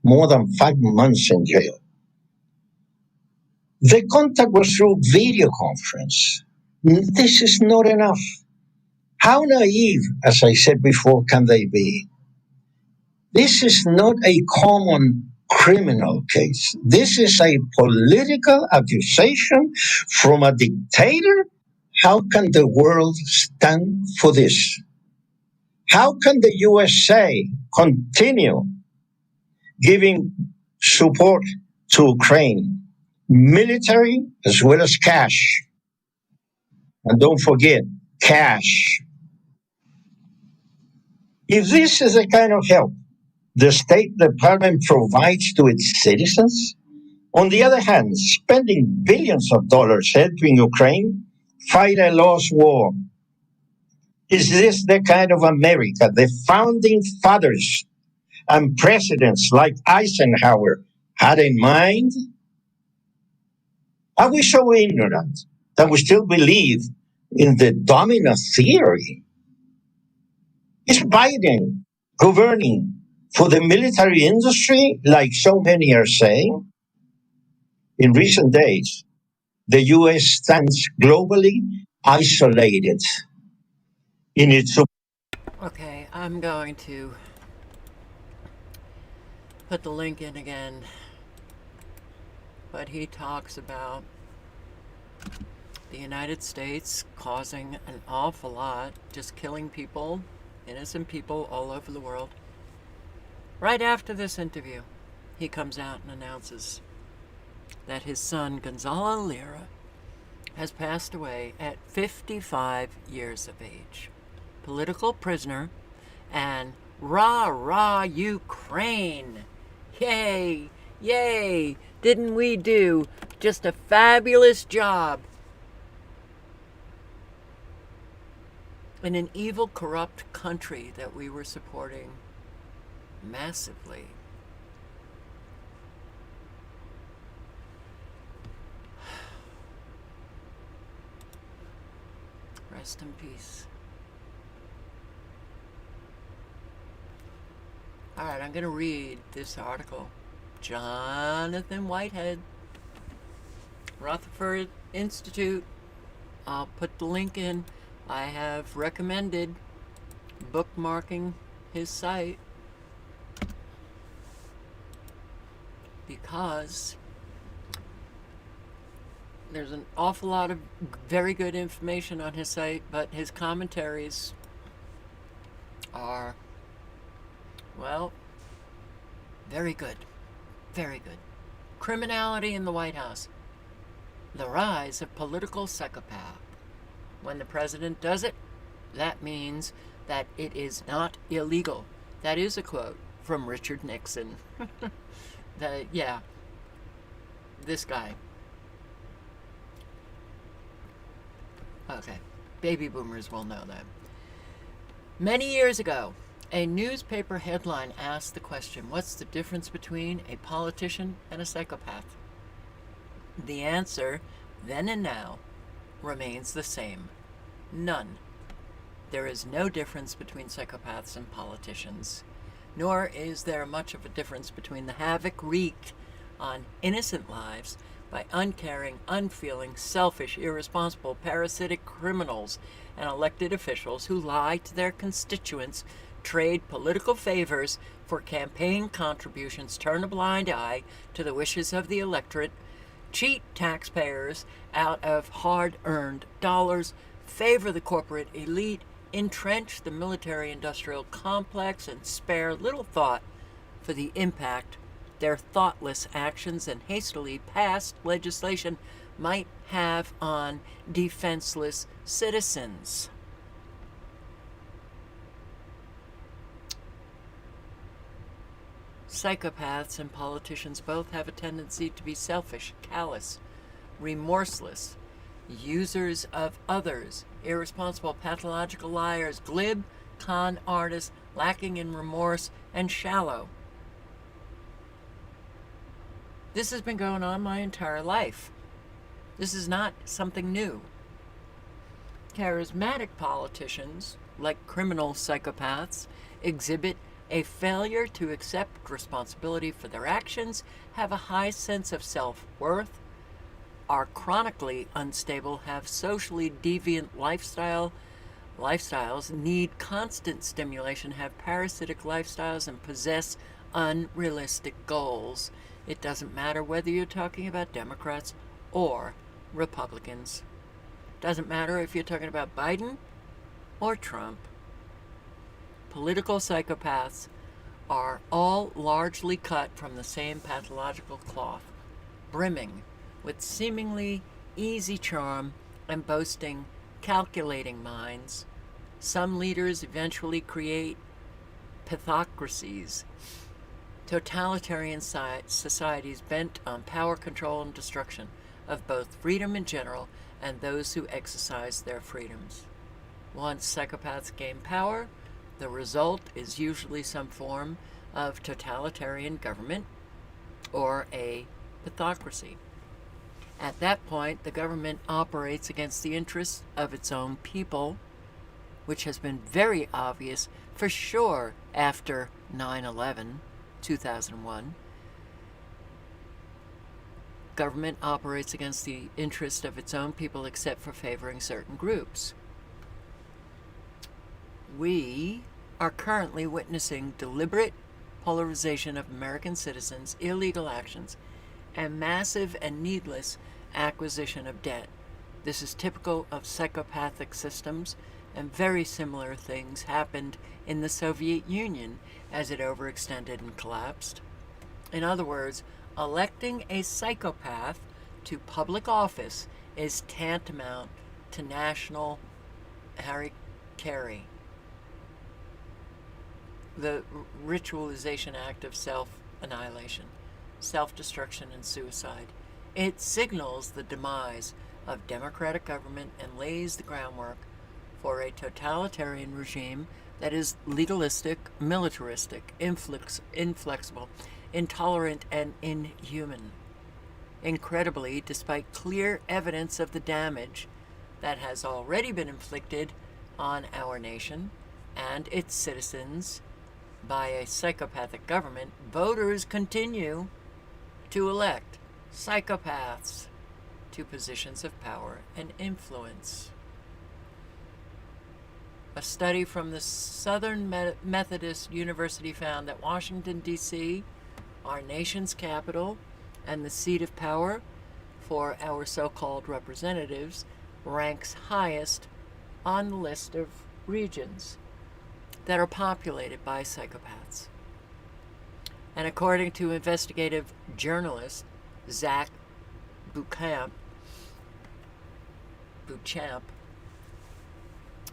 more than 5 months in jail. The contact was through video conference. This is not enough. How naive, as I said before, can they be? This is not a common criminal case. This is a political accusation from a dictator. How can the world stand for this? How can the USA continue giving support to Ukraine, military as well as cash? And don't forget, cash. If this is the kind of help the State Department provides to its citizens, on the other hand, spending billions of dollars helping Ukraine fight a lost war, is this the kind of America the founding fathers and presidents like Eisenhower had in mind? Are we so ignorant that we still believe in the domino theory? Is Biden governing for the military industry like so many are saying? In recent days, the U.S. stands globally isolated in its... Okay, I'm going to put the link in again. But he talks about the United States causing an awful lot, just killing people, innocent people all over the world. Right after this interview, he comes out and announces that his son, Gonzalo Lira, has passed away at 55 years of age. Political prisoner, and rah, rah, Ukraine! Yay! Yay! Didn't we do just a fabulous job in an evil, corrupt country that we were supporting massively? Rest in peace. All right, I'm going to read this article. Jonathan Whitehead, Rutherford Institute. I'll put the link in. I have recommended bookmarking his site because there's an awful lot of very good information on his site, but his commentaries are, well, very good. Very good. Criminality in the White House. The rise of political psychopath. When the president does it, that means that it is not illegal. That is a quote from Richard Nixon. This guy. Okay. Baby boomers will know that. Many years ago, a newspaper headline asked the question, what's the difference between a politician and a psychopath? The answer, then and now, remains the same. None. There is no difference between psychopaths and politicians, nor is there much of a difference between the havoc wreaked on innocent lives by uncaring, unfeeling, selfish, irresponsible, parasitic criminals and elected officials who lie to their constituents, trade political favors for campaign contributions, turn a blind eye to the wishes of the electorate, cheat taxpayers out of hard-earned dollars, favor the corporate elite, entrench the military-industrial complex, and spare little thought for the impact their thoughtless actions and hastily passed legislation might have on defenseless citizens. Psychopaths and politicians both have a tendency to be selfish, callous, remorseless, users of others, irresponsible, pathological liars, glib, con artists, lacking in remorse, and shallow. This has been going on my entire life. This is not something new. Charismatic politicians, like criminal psychopaths, exhibit a failure to accept responsibility for their actions, have a high sense of self-worth, are chronically unstable, have socially deviant lifestyles, need constant stimulation, have parasitic lifestyles, and possess unrealistic goals. It doesn't matter whether you're talking about Democrats or Republicans. Doesn't matter if you're talking about Biden or Trump. Political psychopaths are all largely cut from the same pathological cloth, brimming with seemingly easy charm and boasting calculating minds. Some leaders eventually create pathocracies, totalitarian societies bent on power, control, and destruction of both freedom in general and those who exercise their freedoms. Once psychopaths gain power, the result is usually some form of totalitarian government or a pathocracy. At that point, the government operates against the interests of its own people, which has been very obvious for sure after 9/11, 2001. Government operates against the interest of its own people except for favoring certain groups. We are currently witnessing deliberate polarization of American citizens, illegal actions, and massive and needless acquisition of debt. This is typical of psychopathic systems, and very similar things happened in the Soviet Union as it overextended and collapsed. In other words, electing a psychopath to public office is tantamount to national harikari, the ritualization act of self-annihilation, self-destruction, and suicide. It signals the demise of democratic government and lays the groundwork for a totalitarian regime that is legalistic, militaristic, inflexible, intolerant, and inhuman. Incredibly, despite clear evidence of the damage that has already been inflicted on our nation and its citizens by a psychopathic government, voters continue to elect psychopaths to positions of power and influence. A study from the Southern Methodist University found that Washington, D.C., our nation's capital and the seat of power for our so-called representatives, ranks highest on the list of regions that are populated by psychopaths. And according to investigative journalist Zach Beauchamp,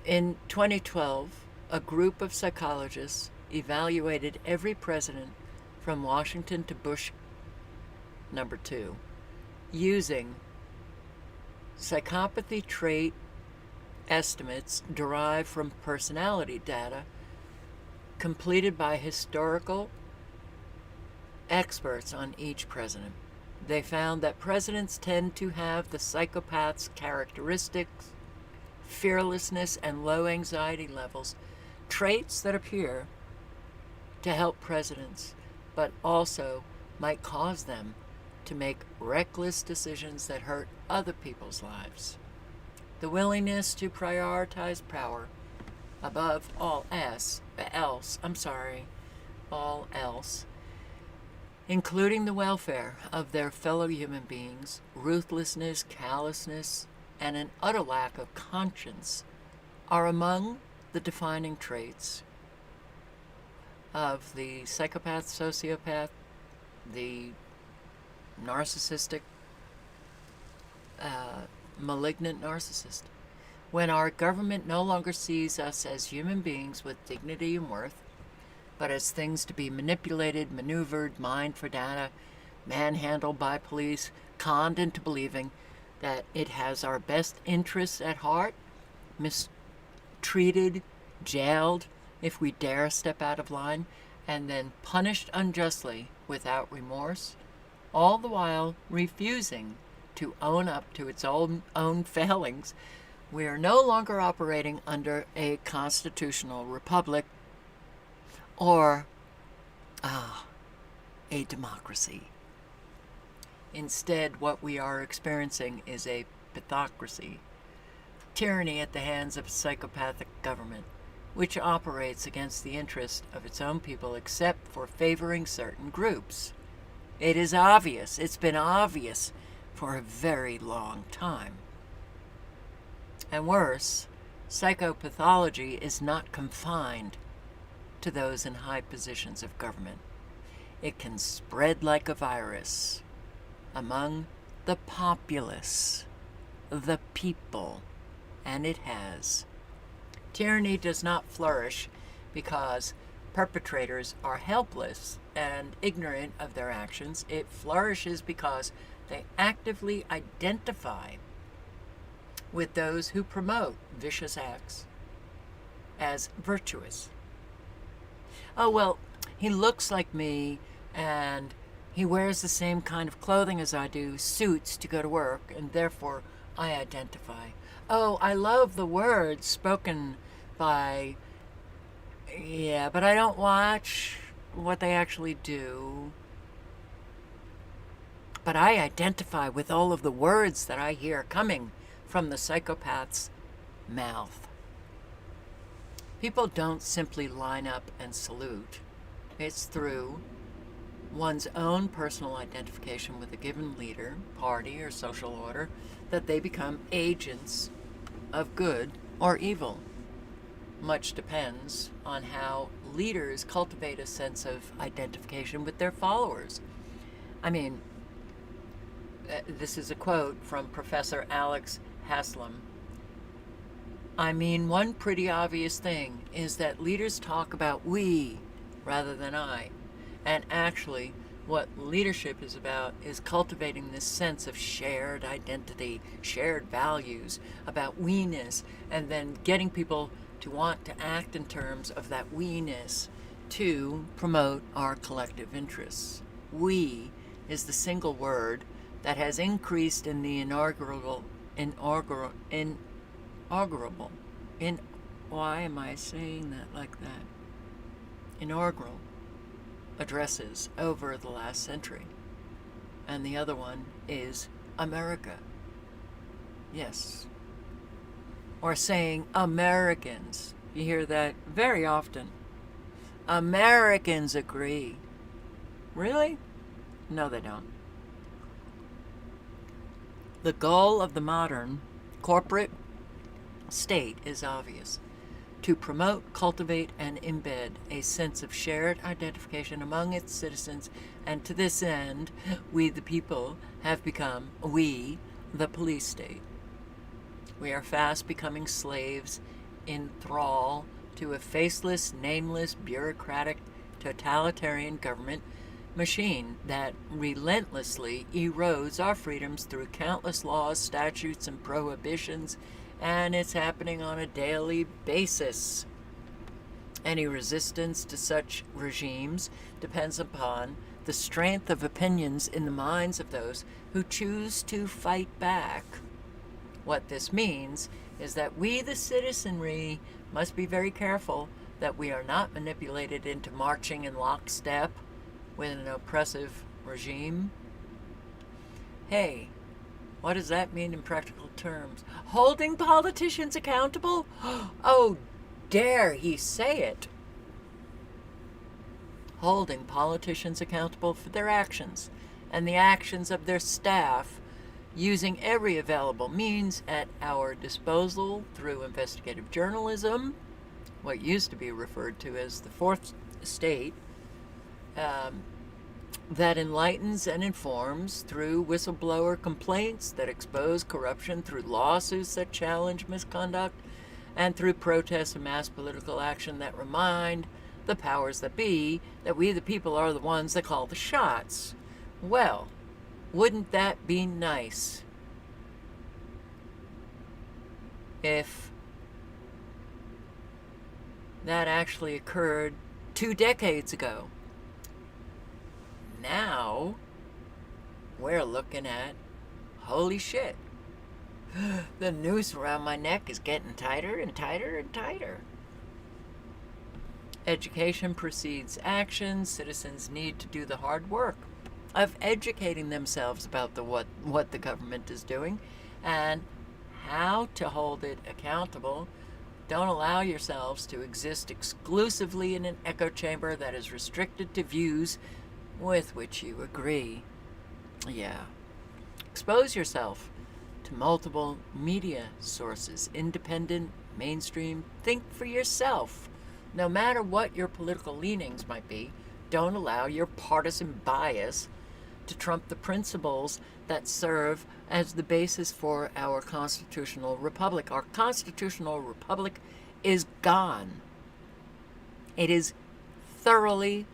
in 2012, a group of psychologists evaluated every president from Washington to Bush #2 using psychopathy trait estimates derived from personality data completed by historical experts on each president. They found that presidents tend to have the psychopath's characteristics, fearlessness, and low anxiety levels, traits that appear to help presidents, but also might cause them to make reckless decisions that hurt other people's lives. The willingness to prioritize power above all else, including the welfare of their fellow human beings, ruthlessness, callousness, and an utter lack of conscience are among the defining traits of the psychopath, sociopath, the narcissistic, malignant narcissist. When our government no longer sees us as human beings with dignity and worth, but as things to be manipulated, maneuvered, mined for data, manhandled by police, conned into believing that it has our best interests at heart, mistreated, jailed if we dare step out of line, and then punished unjustly without remorse, all the while refusing to own up to its own failings. We are no longer operating under a constitutional republic or a democracy. Instead, what we are experiencing is a pathocracy, tyranny at the hands of a psychopathic government, which operates against the interest of its own people except for favoring certain groups. It is obvious, it's been obvious for a very long time. And worse, psychopathology is not confined to those in high positions of government. It can spread like a virus among the populace, the people, and it has. Tyranny does not flourish because perpetrators are helpless and ignorant of their actions. It flourishes because they actively identify with those who promote vicious acts as virtuous. Oh, well, he looks like me and he wears the same kind of clothing as I do, suits to go to work, and therefore I identify. Oh, I love the words spoken by, yeah, but I don't watch what they actually do. But I identify with all of the words that I hear coming from the psychopath's mouth. People don't simply line up and salute. It's through one's own personal identification with a given leader, party, or social order that they become agents of good or evil. Much depends on how leaders cultivate a sense of identification with their followers. I mean, this is a quote from Professor Alex Haslam. I mean, one pretty obvious thing is that leaders talk about we rather than I. And actually, what leadership is about is cultivating this sense of shared identity, shared values, about we-ness, and then getting people to want to act in terms of that we-ness to promote our collective interests. We is the single word that has increased in the why am I saying that like that? Inaugural addresses over the last century. And the other one is America. Yes. Or saying Americans. You hear that very often. Americans agree. Really? No, they don't. The goal of the modern corporate state is obvious: to promote, cultivate, and embed a sense of shared identification among its citizens, and to this end, we the people have become, we, the police state. We are fast becoming slaves in thrall to a faceless, nameless, bureaucratic, totalitarian government machine that relentlessly erodes our freedoms through countless laws, statutes, and prohibitions, and it's happening on a daily basis. Any resistance to such regimes depends upon the strength of opinions in the minds of those who choose to fight back. What this means is that we, the citizenry, must be very careful that we are not manipulated into marching in lockstep with an oppressive regime. Hey, what does that mean in practical terms? Holding politicians accountable? Oh, dare he say it. Holding politicians accountable for their actions and the actions of their staff, using every available means at our disposal through investigative journalism, what used to be referred to as the fourth estate, that enlightens and informs through whistleblower complaints that expose corruption, through lawsuits that challenge misconduct, and through protests and mass political action that remind the powers that be that we the people are the ones that call the shots. Well, wouldn't that be nice if that actually occurred 2 decades ago? Now we're looking at, holy shit, the noose around my neck is getting tighter and tighter and tighter. Education precedes action. Citizens need to do the hard work of educating themselves about what the government is doing and how to hold it accountable. Don't allow yourselves to exist exclusively in an echo chamber that is restricted to views with which you agree. Yeah. Expose yourself to multiple media sources, independent, mainstream. Think for yourself. No matter what your political leanings might be, don't allow your partisan bias to trump the principles that serve as the basis for our constitutional republic. Our constitutional republic is gone. It is thoroughly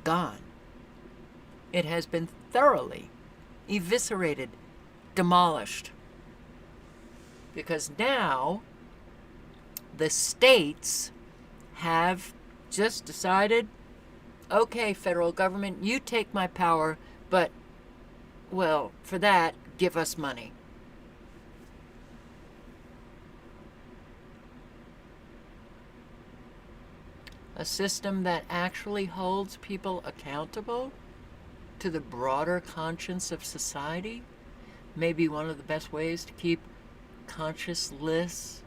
gone. It has been thoroughly eviscerated, demolished. Because now the states have just decided, okay, federal government, you take my power, but, well, for that, give us money. A system that actually holds people accountable to the broader conscience of society may be one of the best ways to keep conscienceless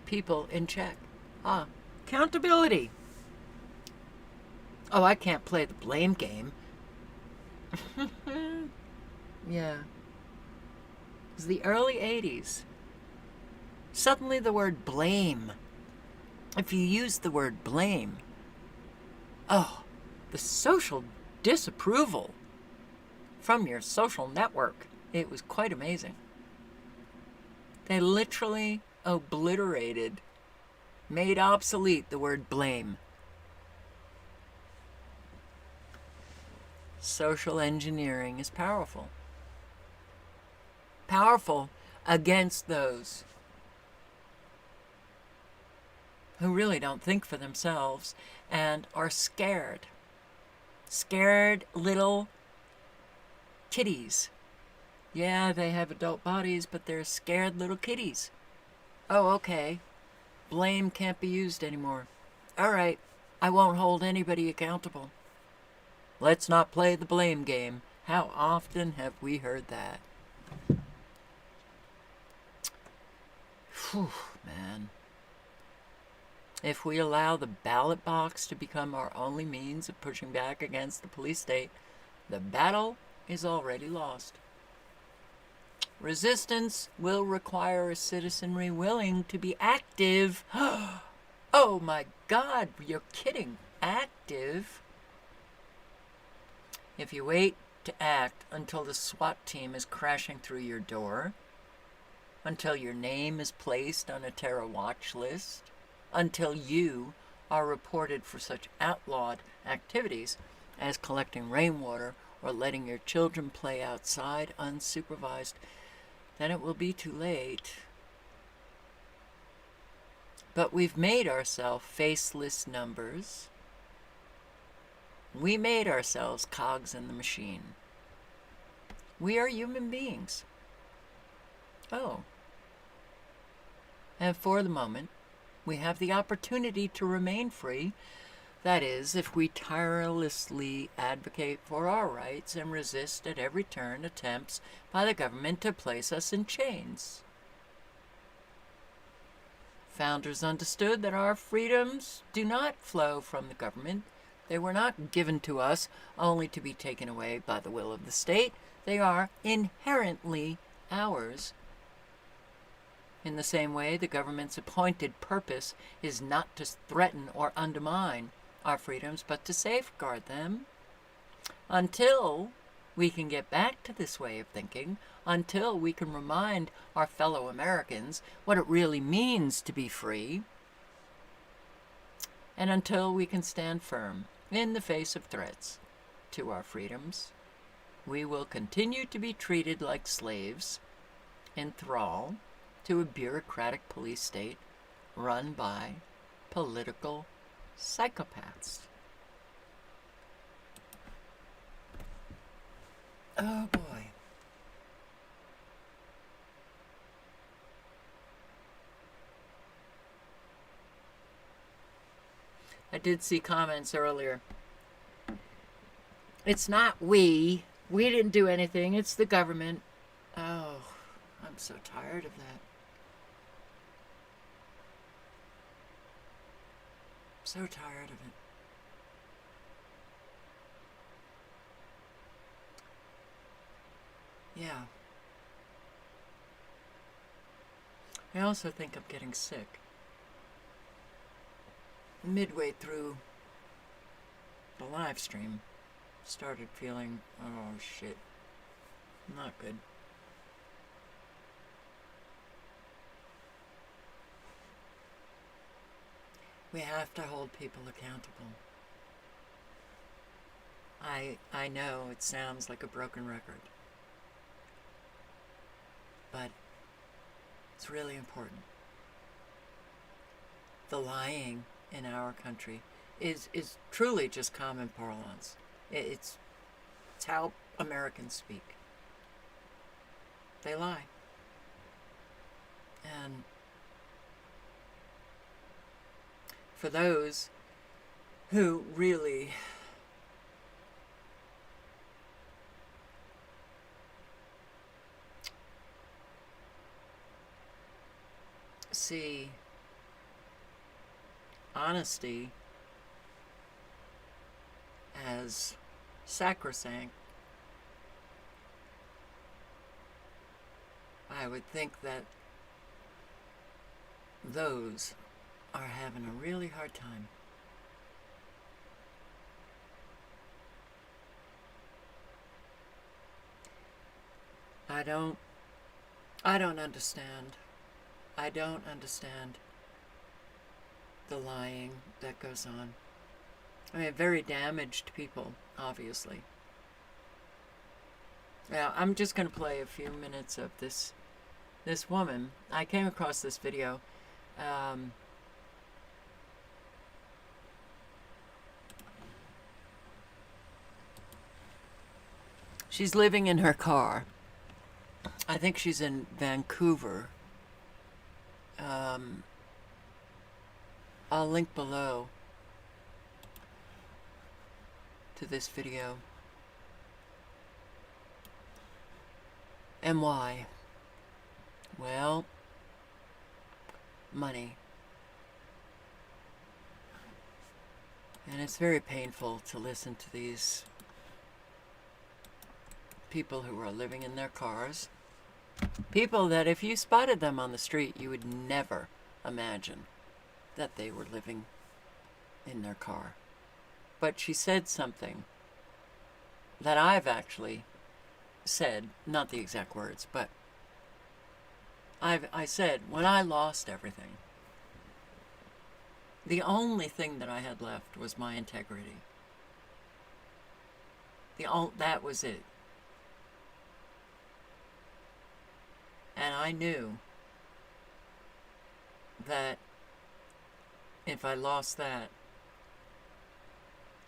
people in check. Accountability. Oh, I can't play the blame game. Yeah. It was the early 80s. Suddenly the word blame. If you use the word blame, the social disapproval from your social network. It was quite amazing. They literally obliterated, made obsolete the word blame. Social engineering is powerful. Powerful against those who really don't think for themselves and are scared. Scared little kitties. Yeah, they have adult bodies, but they're scared little kitties. Oh, okay. Blame can't be used anymore. All right, I won't hold anybody accountable. Let's not play the blame game. How often have we heard that? Whew, man. If we allow the ballot box to become our only means of pushing back against the police state, the battle is already lost. Resistance will require a citizenry willing to be active. Oh my God, you're kidding. Active? If you wait to act until the SWAT team is crashing through your door, until your name is placed on a terror watch list, until you are reported for such outlawed activities as collecting rainwater or letting your children play outside unsupervised, then it will be too late. But we've made ourselves faceless numbers. We made ourselves cogs in the machine. We are human beings. Oh. And for the moment, we have the opportunity to remain free. That is, if we tirelessly advocate for our rights and resist at every turn attempts by the government to place us in chains. Founders understood that our freedoms do not flow from the government. They were not given to us only to be taken away by the will of the state. They are inherently ours. In the same way, the government's appointed purpose is not to threaten or undermine our freedoms, but to safeguard them until we can get back to this way of thinking until we can remind our fellow Americans what it really means to be free, and until we can stand firm in the face of threats to our freedoms. We will continue to be treated like slaves in thrall to a bureaucratic police state run by political psychopaths. Oh boy. I did see comments earlier. It's not we. We didn't do anything. It's the government. Oh, I'm so tired of that. So tired of it. Yeah. I also think I'm getting sick. Midway through the live stream, started feeling, oh shit, not good. We have to hold people accountable. I know it sounds like a broken record, but it's really important. The lying in our country is truly just common parlance. It's how Americans speak. They lie. And for those who really see honesty as sacrosanct, I would think that those are having a really hard time. I don't understand. I don't understand the lying that goes on. I mean, very damaged people, obviously. Now, I'm just going to play a few minutes of this woman. I came across this video. She's living in her car. I think she's in Vancouver. I'll link below to this video. And why? Well, money. And it's very painful to listen to these people who are living in their cars. People that if you spotted them on the street, you would never imagine that they were living in their car. But she said something that I've actually said, not the exact words, but I said, when I lost everything, the only thing that I had left was my integrity. That was it. And I knew that if I lost that,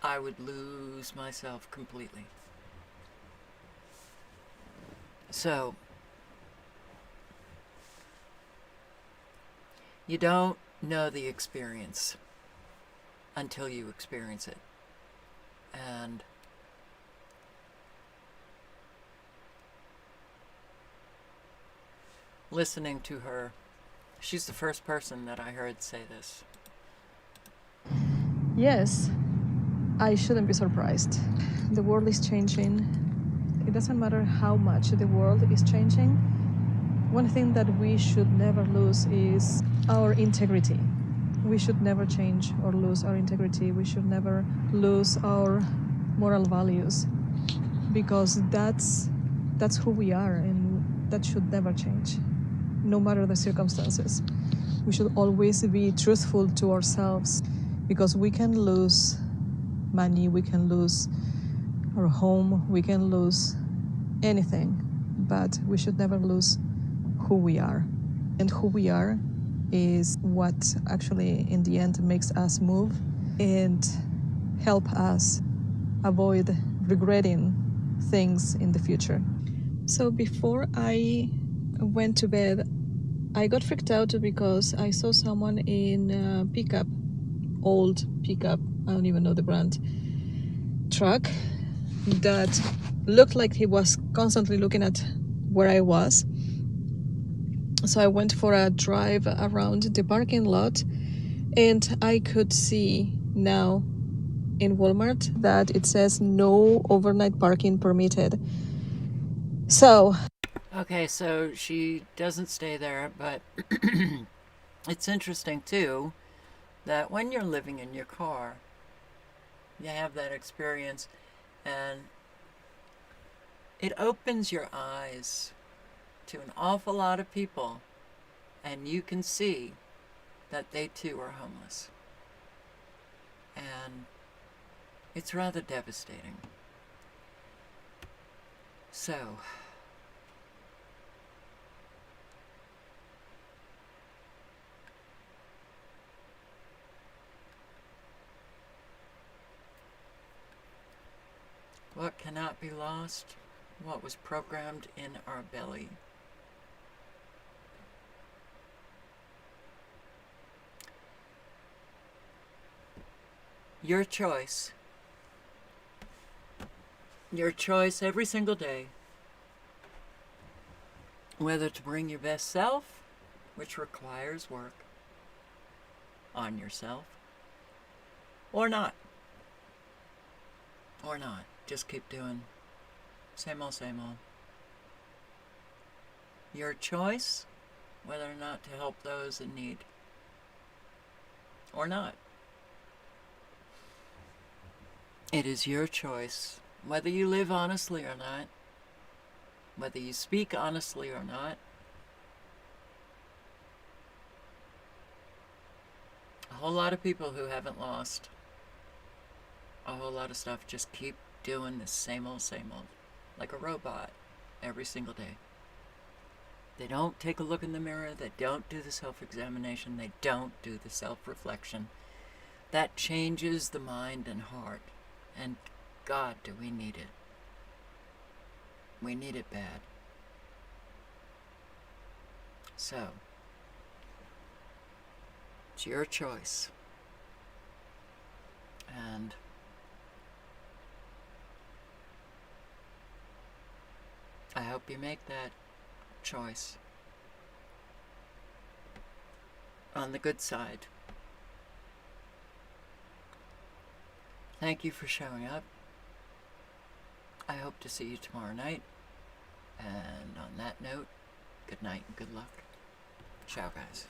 I would lose myself completely. So, you don't know the experience until you experience it. And listening to her, she's the first person that I heard say this. Yes, I shouldn't be surprised. The world is changing. It doesn't matter how much the world is changing. One thing that we should never lose is our integrity. We should never change or lose our integrity. We should never lose our moral values. because that's who we are, and that should never change, no matter the circumstances. We should always be truthful to ourselves, because we can lose money, we can lose our home, we can lose anything, but we should never lose who we are. And who we are is what actually in the end makes us move and help us avoid regretting things in the future. So before I went to bed, I got freaked out because I saw someone in a pickup, old pickup, I don't even know the brand, truck, that looked like he was constantly looking at where I was. So I went for a drive around the parking lot, and I could see now in Walmart that it says no overnight parking permitted. So Okay, so she doesn't stay there, but it's interesting too that when you're living in your car, you have that experience, and it opens your eyes to an awful lot of people, and you can see that they too are homeless. And it's rather devastating. So, what cannot be lost? What was programmed in our belly? Your choice. Your choice every single day. Whether to bring your best self, which requires work on yourself, or not. Or not. Just keep doing same old, same old. Your choice, whether or not to help those in need, or not. It is your choice, whether you live honestly or not, whether you speak honestly or not. A whole lot of people who haven't lost a whole lot of stuff just keep doing the same old, like a robot, every single day. They don't take a look in the mirror, they don't do the self-examination, they don't do the self-reflection. That changes the mind and heart, and God, do we need it. We need it bad. So, it's your choice. And I hope you make that choice on the good side. Thank you for showing up. I hope to see you tomorrow night. And on that note, good night and good luck. Ciao, guys.